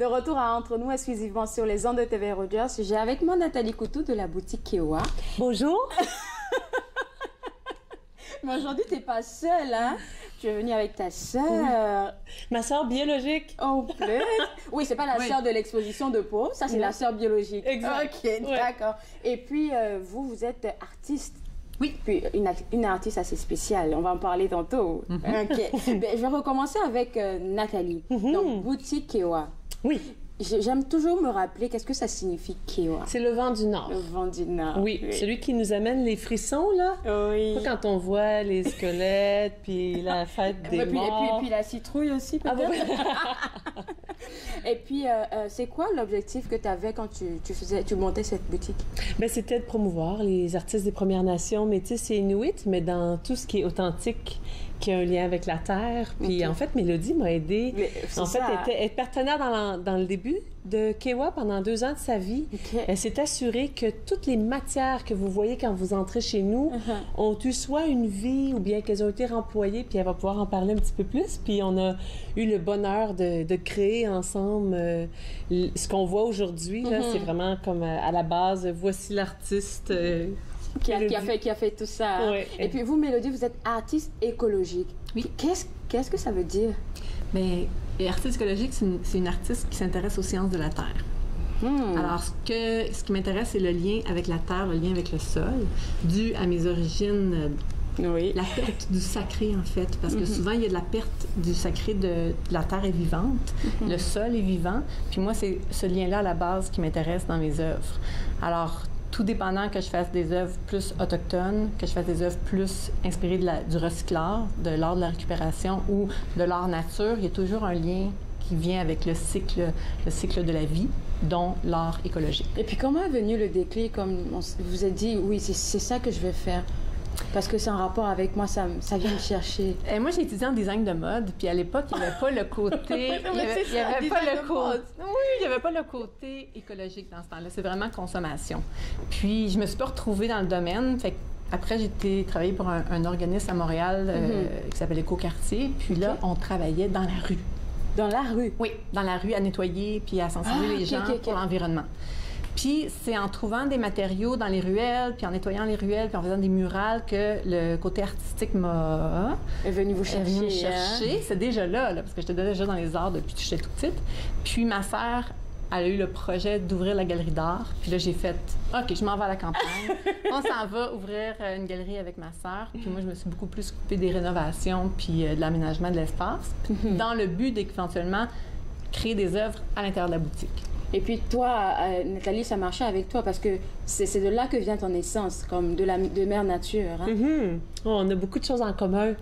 De retour à Entre nous, exclusivement sur les ondes de TV Rogers. J'ai avec moi Nathalie Coutou de la boutique Kewa. Bonjour. Mais aujourd'hui, tu n'es pas seule, hein? Tu es venue avec ta sœur. Ma sœur biologique. En plus. Oui, c'est pas la sœur de l'exposition de peau, ça c'est la sœur biologique. Exact. Ok, d'accord. Et puis, vous êtes artiste. Oui. Puis une artiste assez spéciale, on va en parler tantôt. Ok. Ben, je vais recommencer avec Nathalie. Donc, boutique Kewa. Oui. J'aime toujours me rappeler qu'est-ce que ça signifie Kewa. C'est le vent du Nord. Le vent du Nord. Oui, celui qui nous amène les frissons, là. Oui. Quand on voit les squelettes, puis la fête des morts. Et puis la citrouille aussi, peut-être. Et puis, c'est quoi l'objectif que tu avais quand tu montais cette boutique? Ben, c'était de promouvoir les artistes des Premières Nations, métis et inuits, mais dans tout ce qui est authentique, qui a un lien avec la terre. Puis en fait, Mélodie m'a aidée. En fait, elle était partenaire dans le début de Kewa pendant 2 ans de sa vie. Elle s'est assurée que toutes les matières que vous voyez quand vous entrez chez nous ont eu soit une vie ou bien qu'elles ont été remployées, puis elle va pouvoir en parler un petit peu plus. Puis on a eu le bonheur de créer ensemble ce qu'on voit aujourd'hui. C'est vraiment comme à la base, voici l'artiste... Qui a fait tout ça. Ouais. Et puis vous, Mélodie, vous êtes artiste écologique. Oui. Qu'est-ce que ça veut dire? Mais artiste écologique, c'est une artiste qui s'intéresse aux sciences de la terre. Alors, ce qui m'intéresse, c'est le lien avec la terre, le lien avec le sol, dû à mes origines. La perte du sacré, en fait, parce que souvent, il y a de la perte du sacré de la terre est vivante, le sol est vivant, puis moi, c'est ce lien-là à la base qui m'intéresse dans mes œuvres. Alors, tout dépendant que je fasse des œuvres plus autochtones, que je fasse des œuvres plus inspirées du recyclage, de l'art de la récupération ou de l'art nature, il y a toujours un lien qui vient avec le cycle de la vie, dont l'art écologique. Et puis comment est venu le déclic, comme vous êtes dit, oui, c'est ça que je vais faire? Parce que c'est en rapport avec moi, ça vient me chercher. Et moi, j'ai étudié en design de mode, puis à l'époque, il n'y avait pas le côté... il n'y avait pas le côté écologique dans ce temps-là. C'est vraiment consommation. Puis, je me suis pas retrouvée dans le domaine. Fait après, j'ai été travailler pour un organisme à Montréal qui s'appelle Écoquartier. Puis là, on travaillait dans la rue. Dans la rue? Oui, dans la rue, à nettoyer puis à sensibiliser les gens pour l'environnement. Puis c'est en trouvant des matériaux dans les ruelles, puis en nettoyant les ruelles, puis en faisant des murales que le côté artistique est venu vous chercher. Est venu me chercher. C'est déjà là, parce que j'étais déjà dans les arts depuis que j'étais toute petite. Puis ma sœur, elle a eu le projet d'ouvrir la galerie d'art. Puis là, j'ai fait « OK, je m'en vais à la campagne. On s'en va ouvrir une galerie avec ma sœur. » Puis moi, je me suis beaucoup plus occupée des rénovations puis de l'aménagement de l'espace, dans le but d'éventuellement créer des œuvres à l'intérieur de la boutique. Et puis toi, Nathalie, ça marchait avec toi parce que c'est de là que vient ton essence, comme de mère nature. Hein? On a beaucoup de choses en commun,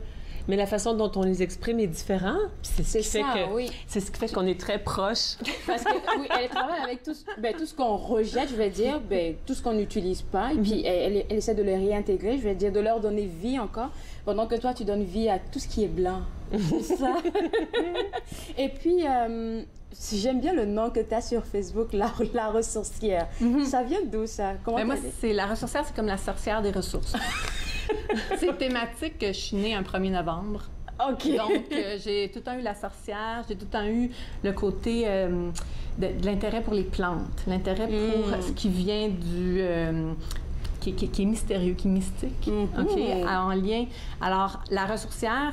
mais la façon dont on les exprime est différente. C'est ce qui fait qu'on est très proches. Parce que oui, elle travaille avec tout ce qu'on rejette, je vais dire, tout ce qu'on n'utilise pas, et puis elle essaie de les réintégrer, je vais dire, de leur donner vie encore, pendant que toi, tu donnes vie à tout ce qui est blanc. C'est ça. Et puis... j'aime bien le nom que tu as sur Facebook, la ressourcière. Ça vient d'où, ça? Moi, la ressourcière, c'est comme la sorcière des ressources. C'est thématique que je suis née un 1er novembre. OK. Donc, j'ai tout le temps eu la sorcière, j'ai tout le temps eu le côté de l'intérêt pour les plantes, l'intérêt pour ce qui vient du... qui est mystérieux, qui est mystique, en lien. Alors, la ressourcière,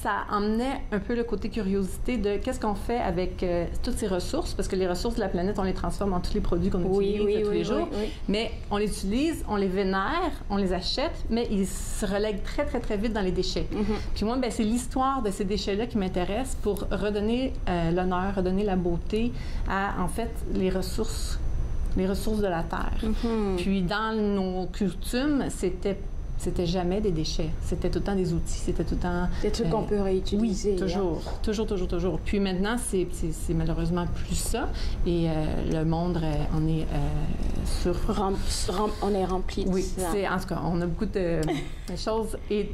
ça emmenait un peu le côté curiosité de qu'est-ce qu'on fait avec toutes ces ressources, parce que les ressources de la planète, on les transforme en tous les produits qu'on utilise tous les jours. Mais on les utilise, on les vénère, on les achète, mais ils se relèguent très, très, très vite dans les déchets. Puis moi, c'est l'histoire de ces déchets-là qui m'intéresse pour redonner l'honneur, redonner la beauté à, en fait, les ressources de la Terre. Puis dans nos coutumes, c'était jamais des déchets. C'était tout le temps des outils, c'était tout le temps... Des trucs qu'on peut réutiliser. Oui, toujours. Puis maintenant, c'est malheureusement plus ça. Et le monde en est on est rempli de ça. Oui, en tout cas, on a beaucoup de choses et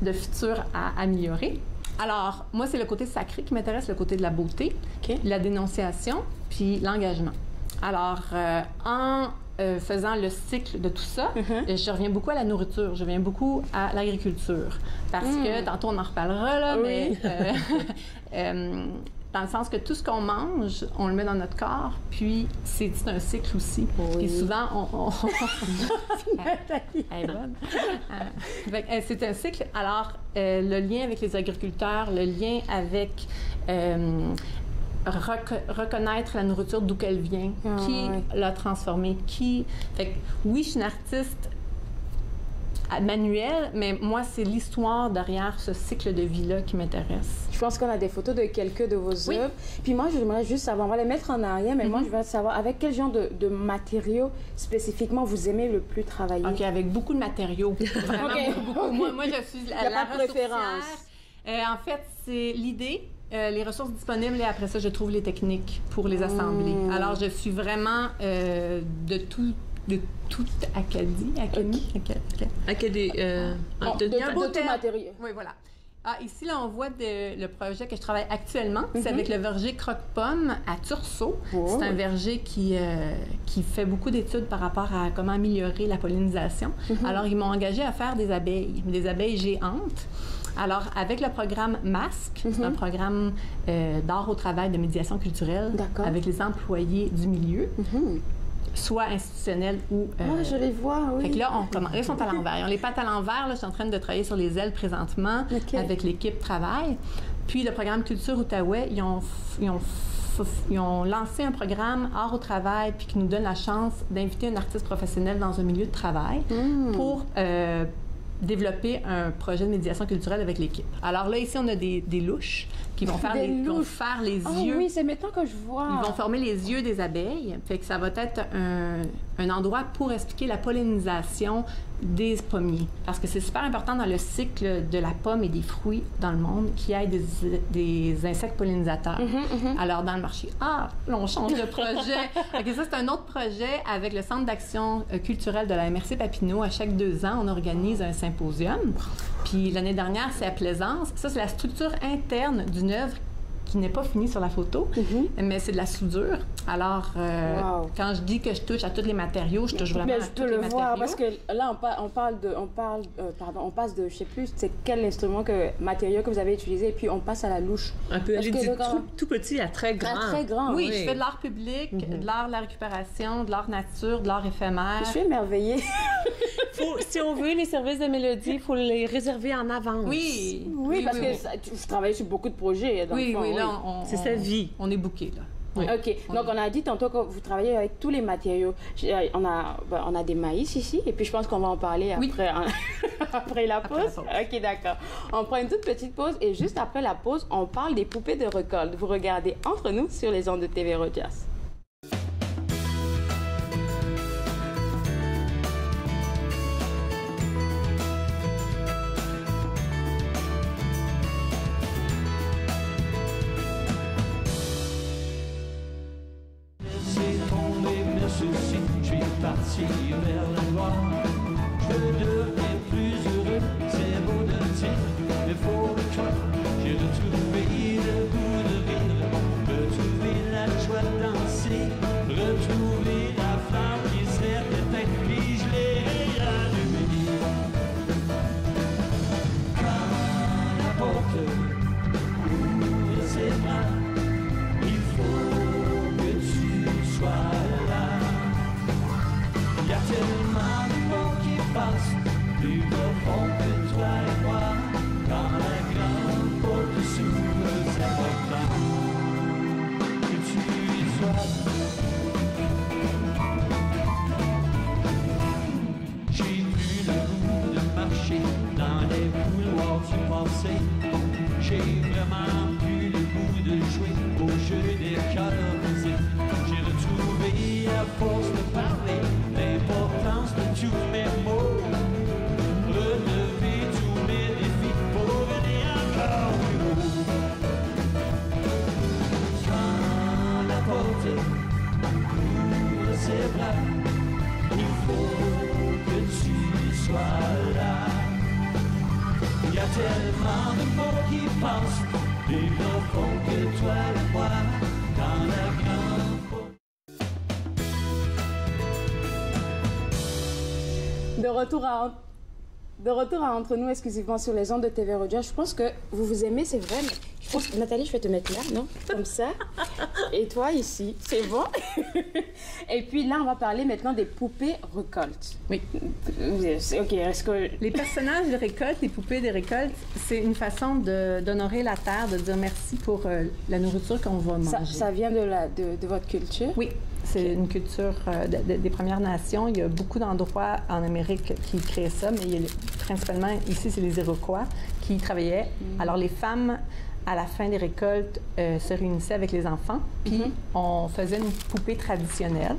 de futur à améliorer. Alors, moi, c'est le côté sacré qui m'intéresse, le côté de la beauté, la dénonciation, puis l'engagement. Alors, en faisant le cycle de tout ça, je reviens beaucoup à la nourriture, je reviens beaucoup à l'agriculture. Parce que, tantôt on en reparlera, là, mais dans le sens que tout ce qu'on mange, on le met dans notre corps, puis c'est un cycle aussi. Puis souvent, Elle est bonne. C'est un cycle. Alors, le lien avec les agriculteurs, le lien avec reconnaître la nourriture d'où qu'elle vient, qui l'a transformée, Fait que, oui, je suis une artiste manuel, mais moi, c'est l'histoire derrière ce cycle de vie-là qui m'intéresse. Je pense qu'on a des photos de quelques de vos œuvres. Puis moi, j'aimerais juste savoir, on va les mettre en arrière, mais moi, je veux savoir avec quel genre de matériaux spécifiquement vous aimez le plus travailler. OK, avec beaucoup de matériaux. Vraiment beaucoup. Moi, je suis la préférence. En fait, c'est l'idée, les ressources disponibles, et après ça, je trouve les techniques pour les assembler. Alors, je suis vraiment de tout acadie. De tout matériel. Oui, voilà. Ici, là, on voit le projet que je travaille actuellement. C'est avec le verger Croque-Pomme à Tursault. C'est un verger qui fait beaucoup d'études par rapport à comment améliorer la pollinisation. Alors, ils m'ont engagée à faire des abeilles géantes. Alors, avec le programme MASC, c'est un programme d'art au travail de médiation culturelle avec les employés du milieu. Soit institutionnels ou... je les vois, oui. Fait que là, ils sont à l'envers. Ils ont les pattes à l'envers. Là, je suis en train de travailler sur les ailes présentement avec l'équipe travail. Puis le programme Culture Outaouais, ils ont lancé un programme Art au travail puis qui nous donne la chance d'inviter un artiste professionnel dans un milieu de travail pour développer un projet de médiation culturelle avec l'équipe. Alors là, ici, on a des louches qui vont faire les yeux. Oui, c'est maintenant que je vois. Ils vont former les yeux des abeilles. Fait que ça va être un endroit pour expliquer la pollinisation des pommiers. Parce que c'est super important dans le cycle de la pomme et des fruits dans le monde qu'il y ait des insectes pollinisateurs. Alors, dans le marché, là, on change de projet. OK, ça, c'est un autre projet avec le Centre d'action culturelle de la MRC Papineau. À chaque 2 ans, on organise un symposium. Puis l'année dernière, c'est à Plaisance. Ça, c'est la structure interne d'une œuvre qui n'est pas finie sur la photo, mais c'est de la soudure. Alors, quand je dis que je touche à tous les matériaux, je touche vraiment à tous les matériaux. Je peux le voir, parce que là, on passe de, je sais plus, c'est quel matériau que vous avez utilisé, et puis on passe à la louche. Un peu, elle est tout petit à très grand. Très grand, oui. Je fais de l'art public, de l'art de la récupération, de l'art nature, de l'art éphémère. Je suis émerveillée. Si on veut les services de Mélodie, il faut les réserver en avance. Oui, parce que vous travaillez sur beaucoup de projets. Dans le fond, là, c'est sa vie. On est booké, là. Oui. OK. Donc, on a dit tantôt que vous travaillez avec tous les matériaux. On a des maïs ici, et puis je pense qu'on va en parler après la pause. OK, d'accord. On prend une toute petite pause, et juste après la pause, on parle des poupées de récolte. Vous regardez Entre nous sur les ondes de TV Rogers. Je suis parti vers la gloire. Je deviens plus heureux, c'est beau de dire, mais faut le cœur. J'ai retrouvé le goût de rire, retrouvé la joie de danser, retrouvé la flamme qui serait éteinte, puis je l'ai rallumée. Quand la porte ouvre ses bras, il faut que tu sois là. Il y a tellement de mots qui passent, plus profond que toi et moi. Quand la grande porte s'ouvre, c'est important que tu y sois. J'ai plus le goût de marcher dans les couloirs du passé. J'ai vraiment plus le goût de jouer au jeu des calorisés. J'ai retrouvé à force de parler l'importance de tous mes mots, relever tous mes défis pour aller encore plus haut. Quand la porte ouvre ses bras, il faut que tu sois là. Il y a tellement de mots qui passent, plus profonds que toi et moi, quand la grande porte. De retour à De retour à Entre nous exclusivement sur les ondes de TV Rogers. Je pense que vous vous aimez, c'est vrai, mais je pense que Nathalie, je vais te mettre là, non? Comme ça. Et toi, ici. C'est bon? Et puis là, on va parler maintenant des poupées récoltes. Oui. OK, est-ce que... Les personnages de récolte, les poupées des récoltes, c'est une façon d'honorer la terre, de dire merci pour la nourriture qu'on va manger. Ça vient de votre culture? Oui. C'est une culture des Premières Nations. Il y a beaucoup d'endroits en Amérique qui créent ça, mais principalement ici, c'est les Iroquois qui y travaillaient. Alors, les femmes, à la fin des récoltes, se réunissaient avec les enfants, puis on faisait une poupée traditionnelle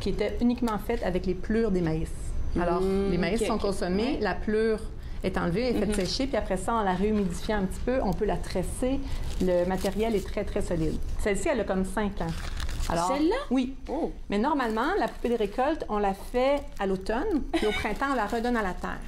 qui était uniquement faite avec les plures des maïs. Alors, les maïs sont consommés, la pleure est enlevée, est faite sécher, puis après ça, en la réhumidifiant un petit peu, on peut la tresser. Le matériel est très, très solide. Celle-ci, elle a comme 5 ans. Celle-là? Oui. Oh. Mais normalement, la poupée des récoltes, on la fait à l'automne, puis au printemps, on la redonne à la terre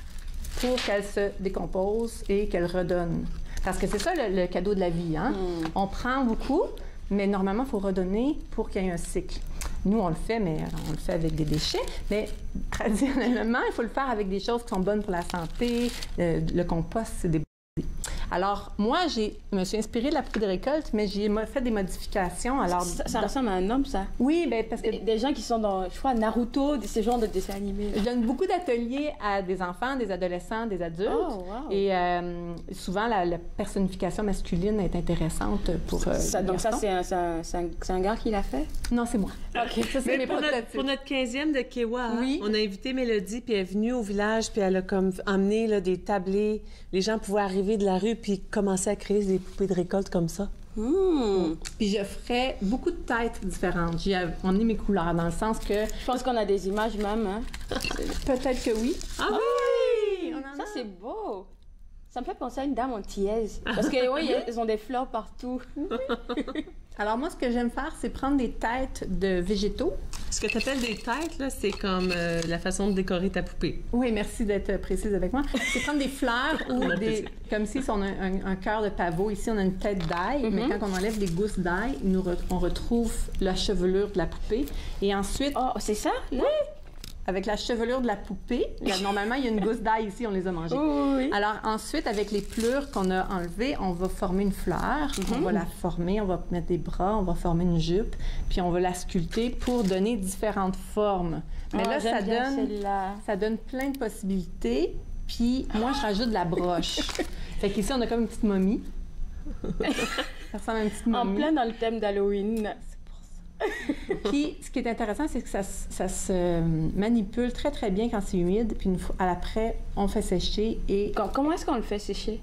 pour qu'elle se décompose et qu'elle redonne. Parce que c'est ça le cadeau de la vie, hein? On prend beaucoup, mais normalement, il faut redonner pour qu'il y ait un cycle. Nous, on le fait, mais on le fait avec des déchets. Mais traditionnellement, il faut le faire avec des choses qui sont bonnes pour la santé. Le compost, c'est des... Alors, moi, je me suis inspirée de la poupée de récolte, mais j'ai fait des modifications. Alors, ça ressemble à un homme, ça? Oui, bien, parce que... Des gens qui sont dans, je crois, Naruto, ces genres de dessins animés. Je donne beaucoup d'ateliers à des enfants, des adolescents, des adultes. Oh, wow. Et souvent, la personnification masculine est intéressante pour donc ça, c'est un gars qui l'a fait? Non, c'est moi. OK. Ça, c'est mes pour notre 15e de Kewa, oui. On a invité Mélodie, puis elle est venue au village, puis elle a comme emmené là, des tablés. Les gens pouvaient arriver de la rue puis commencer à créer des poupées de récolte comme ça. Puis je ferais beaucoup de têtes différentes. On est mes couleurs, dans le sens que... Je pense qu'on a des images même, hein? Peut-être que oui. Ah oui! Ça, c'est beau! Ça me fait penser à une dame antillaise. Parce que, oui, elles ont des fleurs partout. Alors, moi, ce que j'aime faire, c'est prendre des têtes de végétaux. Ce que tu appelles des têtes, là, c'est comme la façon de décorer ta poupée. Oui, merci d'être précise avec moi. C'est prendre des fleurs ou des... Comme si on a un cœur de pavot. Ici, on a une tête d'ail, mais quand on enlève des gousses d'ail, on retrouve la chevelure de la poupée. Et ensuite... Oh, c'est ça? Là? Oui! Avec la chevelure de la poupée. Normalement, il y a une gousse d'ail ici, on les a mangées. Oui. Alors, ensuite, avec les plures qu'on a enlevées, on va former une fleur. On va la former, on va mettre des bras, on va former une jupe, puis on va la sculpter pour donner différentes formes. Mais là, ça donne plein de possibilités. Puis moi, je rajoute de la broche. Fait qu'ici, on a comme une petite momie. Ça ressemble à une petite momie. En plein dans le thème d'Halloween. Puis, ce qui est intéressant, c'est que ça se manipule très, très bien quand c'est humide. Puis, à l'après, on fait sécher et... Comment est-ce qu'on le fait sécher?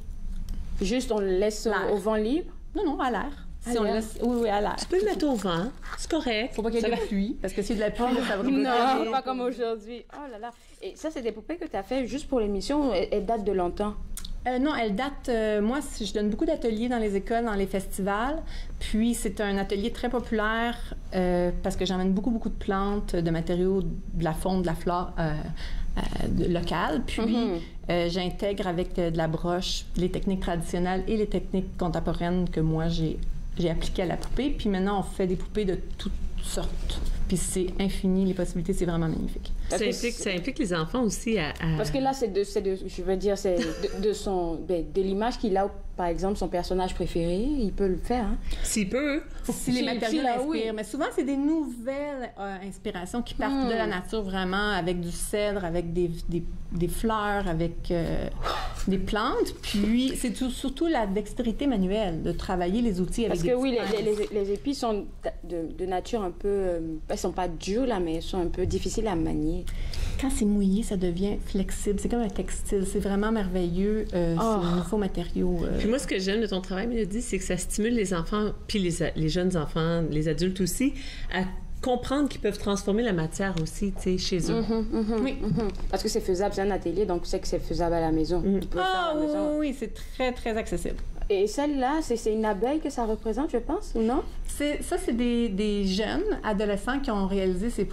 Juste, on le laisse au vent libre? Non, à l'air. Si on laisse... Oui, à l'air. Tu peux le mettre au vent. C'est correct. Faut pas qu'il y ait de pluie, parce que s'il y a de la pluie, ça va Non, pas comme aujourd'hui. Oh là là. Et ça, c'est des poupées que tu as fait juste pour l'émission. Elles datent de longtemps? Non, elle date... moi, je donne beaucoup d'ateliers dans les écoles, dans les festivals. Puis, c'est un atelier très populaire parce que j'emmène beaucoup, beaucoup de plantes, de matériaux, de la faune, de la flore locale. Puis, j'intègre avec de la broche les techniques traditionnelles et les techniques contemporaines que moi, j'ai appliquées à la poupée. Puis maintenant, on fait des poupées de toutes sortes. Puis c'est infini, les possibilités, c'est vraiment magnifique. Ça implique les enfants aussi à... Parce que là, c'est de l'image qu'il a, par exemple, son personnage préféré, il peut le faire. Hein? S'il peut. Si les matériaux l'inspirent. Oui. Mais souvent, c'est des nouvelles inspirations qui partent de la nature vraiment, avec du cèdre, avec des fleurs, avec des plantes. Puis c'est surtout la dextérité manuelle, de travailler les outils avec des Parce que oui, les épis sont de nature un peu... elles sont pas dures, là, mais elles sont un peu difficiles à manier. Quand c'est mouillé, ça devient flexible. C'est comme un textile. C'est vraiment merveilleux. C'est un nouveau matériau. Puis moi, ce que j'aime de ton travail, Mélodie, c'est que ça stimule les enfants, puis les jeunes enfants, les adultes aussi, à comprendre qu'ils peuvent transformer la matière aussi, tu sais, chez eux. Oui. Parce que c'est faisable, c'est un atelier, donc tu sais que c'est faisable à la maison. Tu peux le faire à la maison. Oui, c'est très, très accessible. Et celle-là, c'est une abeille que ça représente, je pense, ou non? Ça, c'est des jeunes adolescents qui ont réalisé ces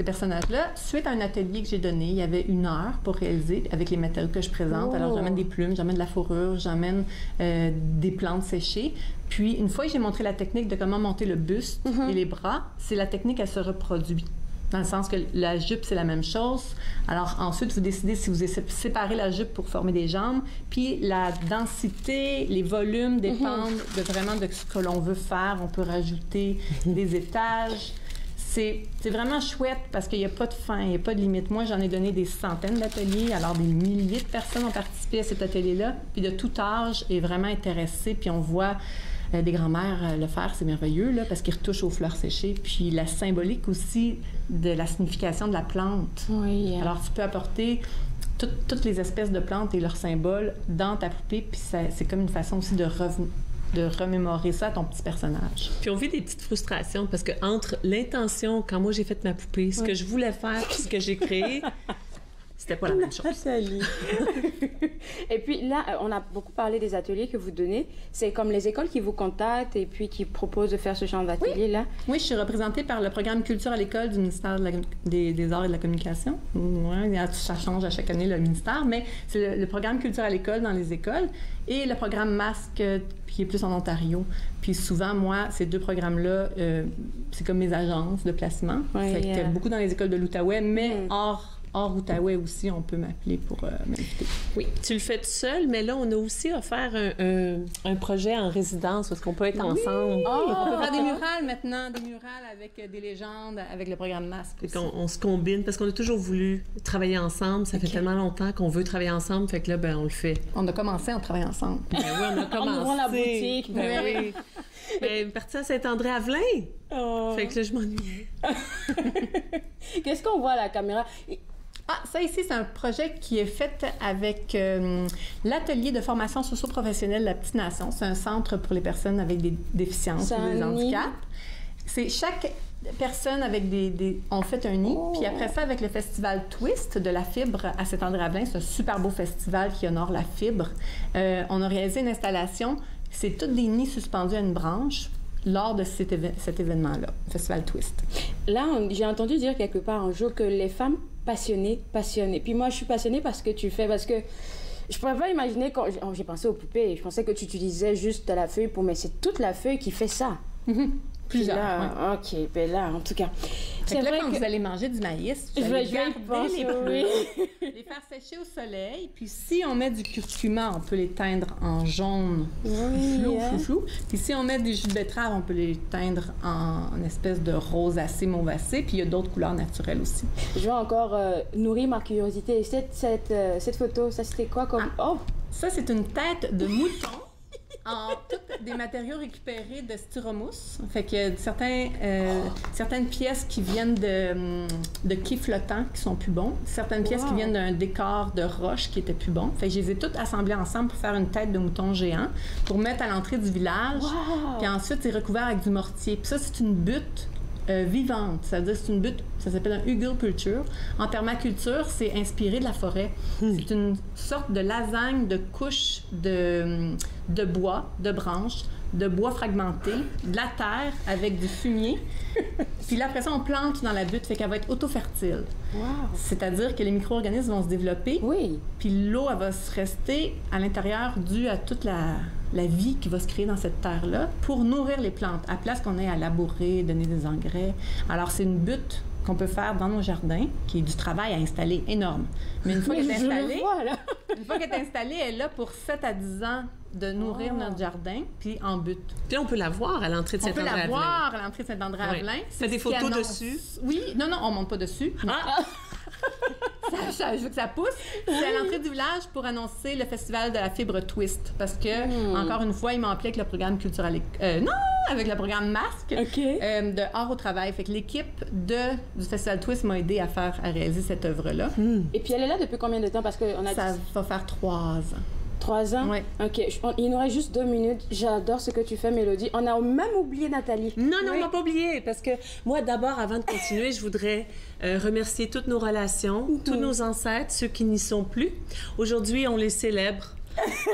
personnages-là. Suite à un atelier que j'ai donné, il y avait 1 heure pour réaliser avec les matériaux que je présente. Alors, j'amène des plumes, j'amène de la fourrure, j'amène des plantes séchées. Puis, une fois que j'ai montré la technique de comment monter le buste et les bras, c'est la technique, elle se reproduit. Dans le sens que la jupe, c'est la même chose. Alors ensuite, vous décidez si vous séparez la jupe pour former des jambes. Puis la densité, les volumes dépendent vraiment de ce que l'on veut faire. On peut rajouter des étages. C'est vraiment chouette parce qu'il n'y a pas de fin, il n'y a pas de limite. Moi, j'en ai donné des centaines d'ateliers. Alors, des milliers de personnes ont participé à cet atelier-là. Puis de tout âge est vraiment intéressé. Puis on voit des grands-mères le faire, c'est merveilleux, là, parce qu'ils retouchent aux fleurs séchées. Puis la symbolique aussi de la signification de la plante. Oui. Alors, tu peux apporter toutes les espèces de plantes et leurs symboles dans ta poupée. Puis c'est comme une façon aussi de remémorer ça à ton petit personnage. Puis on vit des petites frustrations parce que entre l'intention, quand moi j'ai fait ma poupée, ce que je voulais faire puis ce que j'ai créé, c'était pas la même chose. Et puis là, on a beaucoup parlé des ateliers que vous donnez. C'est comme les écoles qui vous contactent et puis qui proposent de faire ce genre d'atelier-là? Oui, je suis représentée par le programme Culture à l'école du ministère des Arts et de la Communication. Ouais, ça change à chaque année le ministère, mais c'est le programme Culture à l'école dans les écoles et le programme Masque qui est plus en Ontario. Puis souvent, moi, ces deux programmes-là, c'est comme mes agences de placement. Fait que beaucoup dans les écoles de l'Outaouais, mais hors Outaouais aussi, on peut m'appeler pour m'inviter. Oui, tu le fais tout seul, mais là, on a aussi offert un projet en résidence parce qu'on peut être ensemble. On peut faire des murales maintenant, des murales avec des légendes, avec le programme Masque aussi. On se combine parce qu'on a toujours voulu travailler ensemble. Ça fait tellement longtemps qu'on veut travailler ensemble, fait que là, ben, on le fait. On a commencé à travailler ensemble. Ben oui, on a commencé. En ouvrant la boutique. Ben oui. Ben, partie à Saint-André-Avelin. Fait que là, je m'ennuyais. Qu'est-ce qu'on voit à la caméra? Ah, ça ici, c'est un projet qui est fait avec l'atelier de formation socio-professionnelle de la Petite Nation. C'est un centre pour les personnes avec des déficiences ou des handicaps. C'est chaque personne avec on fait un nid. Puis après ça, avec le festival Twist de la fibre à Saint-André-Avelin, c'est un super beau festival qui honore la fibre. On a réalisé une installation. C'est tous des nids suspendus à une branche lors de cet événement-là, le festival Twist. Là, j'ai entendu dire quelque part un jour que les femmes passionnées. Puis moi, je suis passionnée par ce que tu fais, parce que je ne pourrais pas imaginer quand j'ai pensé aux poupées. Je pensais que tu utilisais juste la feuille mais c'est toute la feuille qui fait ça. Plusieurs. Là, OK, ben là, en tout cas. C'est vrai quand vous allez manger du maïs, vous allez garder les plumes, les faire sécher au soleil, puis si on met du curcuma, on peut les teindre en jaune flou. Puis si on met des jus de betterave, on peut les teindre en espèce de rosacé, mauvacé, puis il y a d'autres couleurs naturelles aussi. Je vais encore nourrir ma curiosité. Cette photo, ça c'était quoi comme... Ça, c'est une tête de mouton. En toutes des matériaux récupérés de styromousse. Fait qu'il y a certaines pièces qui viennent de quais flottants qui sont plus bons. Certaines pièces qui viennent d'un décor de roche qui était plus bon. Fait que je les ai toutes assemblées ensemble pour faire une tête de mouton géant pour mettre à l'entrée du village. Puis ensuite, c'est recouvert avec du mortier. Puis ça, c'est une butte vivante. C'est-à-dire c'est une butte, ça s'appelle un hugelkultur. En permaculture, c'est inspiré de la forêt. C'est une sorte de lasagne de couches de bois, de branches, de bois fragmenté, de la terre avec du fumier. Puis là, après ça, on plante dans la butte, fait qu'elle va être auto-fertile. C'est-à-dire que les micro-organismes vont se développer. Puis l'eau, elle va se rester à l'intérieur due à toute la vie qui va se créer dans cette terre-là pour nourrir les plantes, à place qu'on ait à labourer, donner des engrais. Alors, c'est une butte qu'on peut faire dans nos jardins, qui est du travail à installer énorme. Mais une fois qu'elle est installée, elle est là pour 7 à 10 ans de nourrir notre jardin, puis en butte. Puis on peut la voir à l'entrée de Saint-André-Avelin. On peut la voir à l'entrée de Saint-André-Avelin. C'est des photos dessus? Oui. Non, on monte pas dessus. Je veux que ça pousse. C'est à l'entrée du village pour annoncer le festival de la fibre Twist. Parce que, encore une fois, ils m'ont appelé avec le programme culturel... avec le programme Masque de Art au travail. Fait que l'équipe du festival Twist m'a aidé à réaliser cette œuvre-là. Et puis elle est là depuis combien de temps? Parce que ça va faire 3 ans. 3 ans? Oui. OK. Il nous reste juste 2 minutes. J'adore ce que tu fais, Mélodie. On a même oublié Nathalie. Non, on n'a pas oublié. Parce que moi, d'abord, avant de continuer, je voudrais remercier toutes nos relations, tous nos ancêtres, ceux qui n'y sont plus. Aujourd'hui, on les célèbre.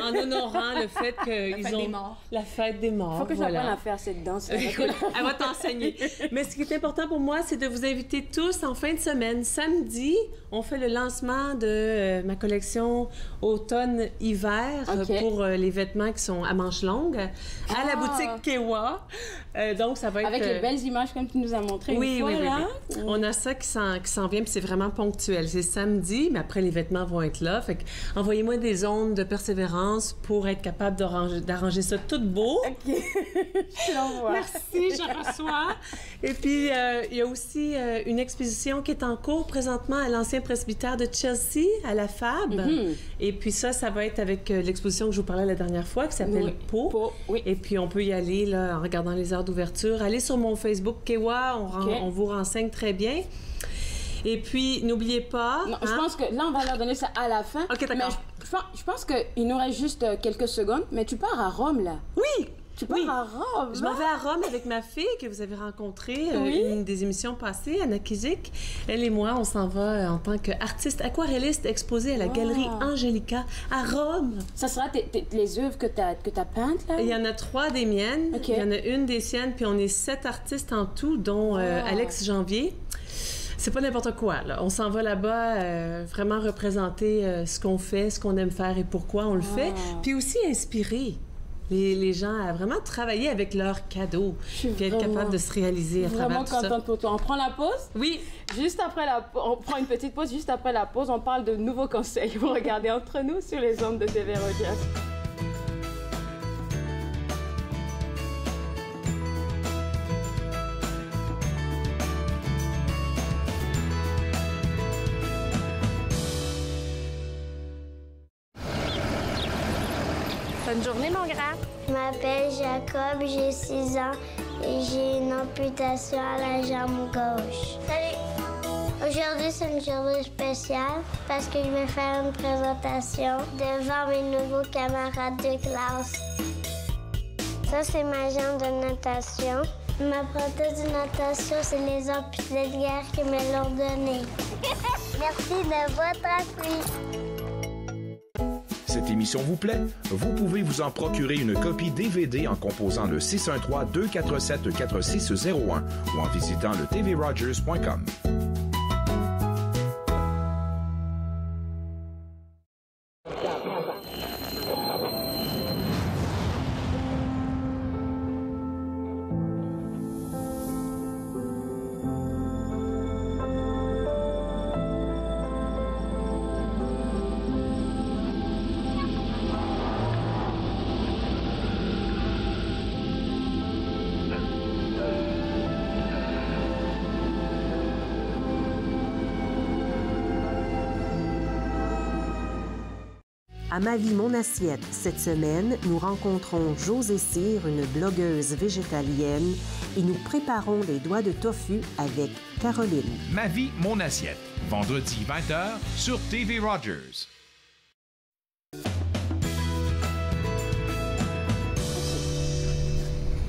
en honorant le fait qu'ils ont... des morts. La fête des morts. Il faut que j'apprenne à faire cette danse. Écoute, elle va t'enseigner. Mais ce qui est important pour moi, c'est de vous inviter tous en fin de semaine. Samedi, on fait le lancement de ma collection automne-hiver pour les vêtements qui sont à manches longues à la boutique Kewa. Donc, ça va être... Avec les belles images comme tu nous as montré une fois, là. Oui. On a ça qui s'en vient, puis c'est vraiment ponctuel. C'est samedi, mais après, les vêtements vont être là. Fait que envoyez-moi des ondes de persévérance pour être capable d'arranger ça tout beau. OK. Je l'envoie. Merci, je reçois. Et puis, il y a aussi une exposition qui est en cours présentement à l'ancien presbytère de Chelsea, à la Fab. Et puis ça va être avec l'exposition que je vous parlais la dernière fois, qui s'appelle Pau. Et puis, on peut y aller là, en regardant les heures d'ouverture. Allez sur mon Facebook, Kewa, on vous renseigne très bien. Et puis, n'oubliez pas... Non, je pense que là, on va leur donner ça à la fin. OK, d'accord. Je pense qu'il nous reste juste quelques secondes, mais tu pars à Rome, là. Oui! Tu pars à Rome? Je m'en vais à Rome avec ma fille que vous avez rencontrée une des émissions passées, Anna Kizik. Elle et moi, on s'en va en tant qu'artiste aquarelliste exposée à la Galerie Angelica à Rome. Ça sera les œuvres que tu as peintes, là? Il y en a 3 des miennes. Il y en a une des siennes, puis on est 7 artistes en tout, dont Alex Janvier. C'est pas n'importe quoi, là. On s'en va là-bas vraiment représenter ce qu'on fait, ce qu'on aime faire et pourquoi on le fait. Puis aussi inspirer les gens à vraiment travailler avec leurs cadeaux, puis être capable de se réaliser à travers tout ça. Vraiment contente pour toi. On prend la pause? Oui. Juste après on prend une petite pause. Juste après la pause, on parle de nouveaux conseils pour regarder entre nous sur les ondes de TV Rogers. Bonne journée, mon grand. Je m'appelle Jacob, j'ai 6 ans et j'ai une amputation à la jambe gauche. Salut! Aujourd'hui, c'est une journée spéciale parce que je vais faire une présentation devant mes nouveaux camarades de classe. Ça, c'est ma jambe de natation. Ma prothèse de natation, c'est les amputés de guerre qui me l'ont donnée. Merci de votre appui. Cette émission vous plaît? Vous pouvez vous en procurer une copie DVD en composant le 613-247-4601 ou en visitant le tvrogers.com. À Ma vie, mon assiette, cette semaine, nous rencontrons Josée Cyr, une blogueuse végétalienne, et nous préparons les doigts de tofu avec Caroline. Ma vie, mon assiette, vendredi 20h sur TV Rogers.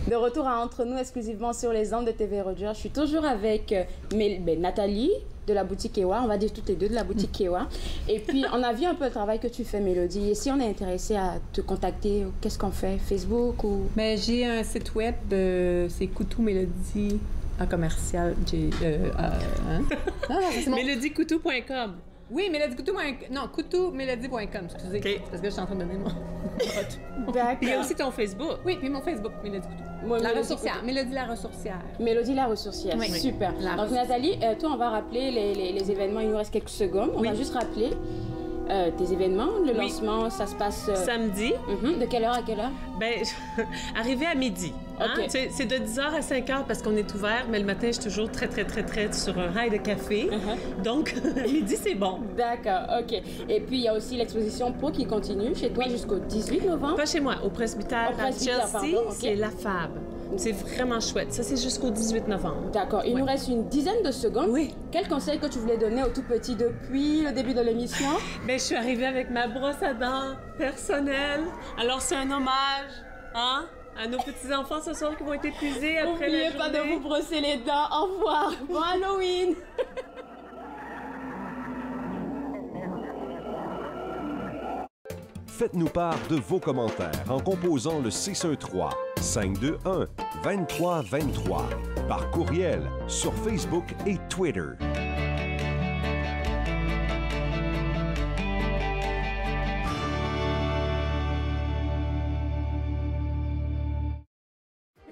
De retour à Entre nous, exclusivement sur les ondes de TV Rogers. Je suis toujours avec Nathalie de la boutique Kewa. On va dire toutes les deux de la boutique Kewa. Et puis, on a vu un peu le travail que tu fais, Mélodie. Et si on est intéressé à te contacter, qu'est-ce qu'on fait? Facebook ou... Mais j'ai un site web, c'est Coutou Mélodie en commercial. Mélodiecoutou.com. Oui, mélodiecoutou.com. Non, coutoumélodie.com, excusez. Okay. Parce que je suis en train de donner mon... D'accord. Il y a aussi ton Facebook. Oui, puis mon Facebook, Mélodie Coutou. La ressourcière. Mélodie la ressourcière. Mélodie la ressourcière, oui. Super. Donc Nathalie, toi, on va rappeler les événements. Il nous reste quelques secondes. On va juste rappeler tes événements. Le lancement, ça se passe... Samedi. De quelle heure à quelle heure? Bien, arrivé à midi. Hein? Okay. C'est de 10h à 5h parce qu'on est ouvert, mais le matin, je suis toujours très sur un rail de café. Donc, à midi, c'est bon. D'accord, OK. Et puis, il y a aussi l'exposition Pau qui continue chez toi jusqu'au 18 novembre. Pas chez moi, au presbytère à Chelsea, c'est la Fab. C'est vraiment chouette. Ça, c'est jusqu'au 18 novembre. D'accord. Il nous reste une dizaine de secondes. Oui. Quel conseil que tu voulais donner aux tout petits depuis le début de l'émission? Bien, je suis arrivée avec ma brosse à dents personnelle. Alors, c'est un hommage, hein? À nos petits-enfants ce soir qui vont être épuisés après la journée. N'oubliez pas de vous brosser les dents. Au revoir. Bon Halloween. Faites-nous part de vos commentaires en composant le 613-521-2323 par courriel sur Facebook et Twitter.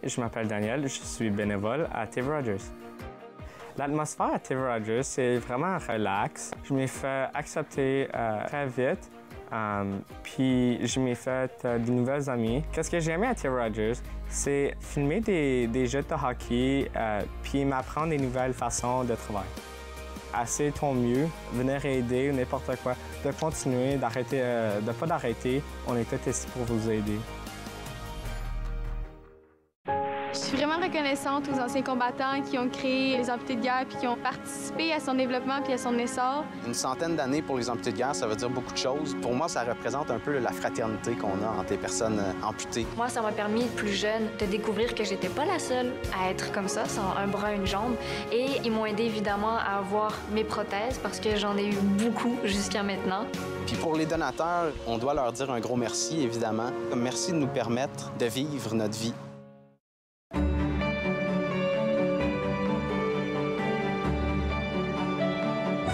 Je m'appelle Daniel, je suis bénévole à TV Rogers. L'atmosphère à TV Rogers, c'est vraiment relax. Je m'ai fait accepter très vite, puis je m'ai fait de nouvelles amies. Qu'est-ce que j'ai aimé à TV Rogers, c'est filmer des jeux de hockey, puis m'apprendre des nouvelles façons de travailler. Assez ton mieux, venir aider ou n'importe quoi, de continuer, d'arrêter, de pas d'arrêter. On est tous ici pour vous aider. Je suis vraiment reconnaissante aux anciens combattants qui ont créé les amputés de guerre puis qui ont participé à son développement puis à son essor. Une centaine d'années pour les amputés de guerre, ça veut dire beaucoup de choses. Pour moi, ça représente un peu la fraternité qu'on a entre les personnes amputées. Moi, ça m'a permis, plus jeune, de découvrir que j'étais pas la seule à être comme ça, sans un bras, une jambe. Et ils m'ont aidé évidemment à avoir mes prothèses parce que j'en ai eu beaucoup jusqu'à maintenant. Puis pour les donateurs, on doit leur dire un gros merci, évidemment. Merci de nous permettre de vivre notre vie.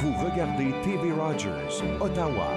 Vous regardez TV Rogers, Ottawa.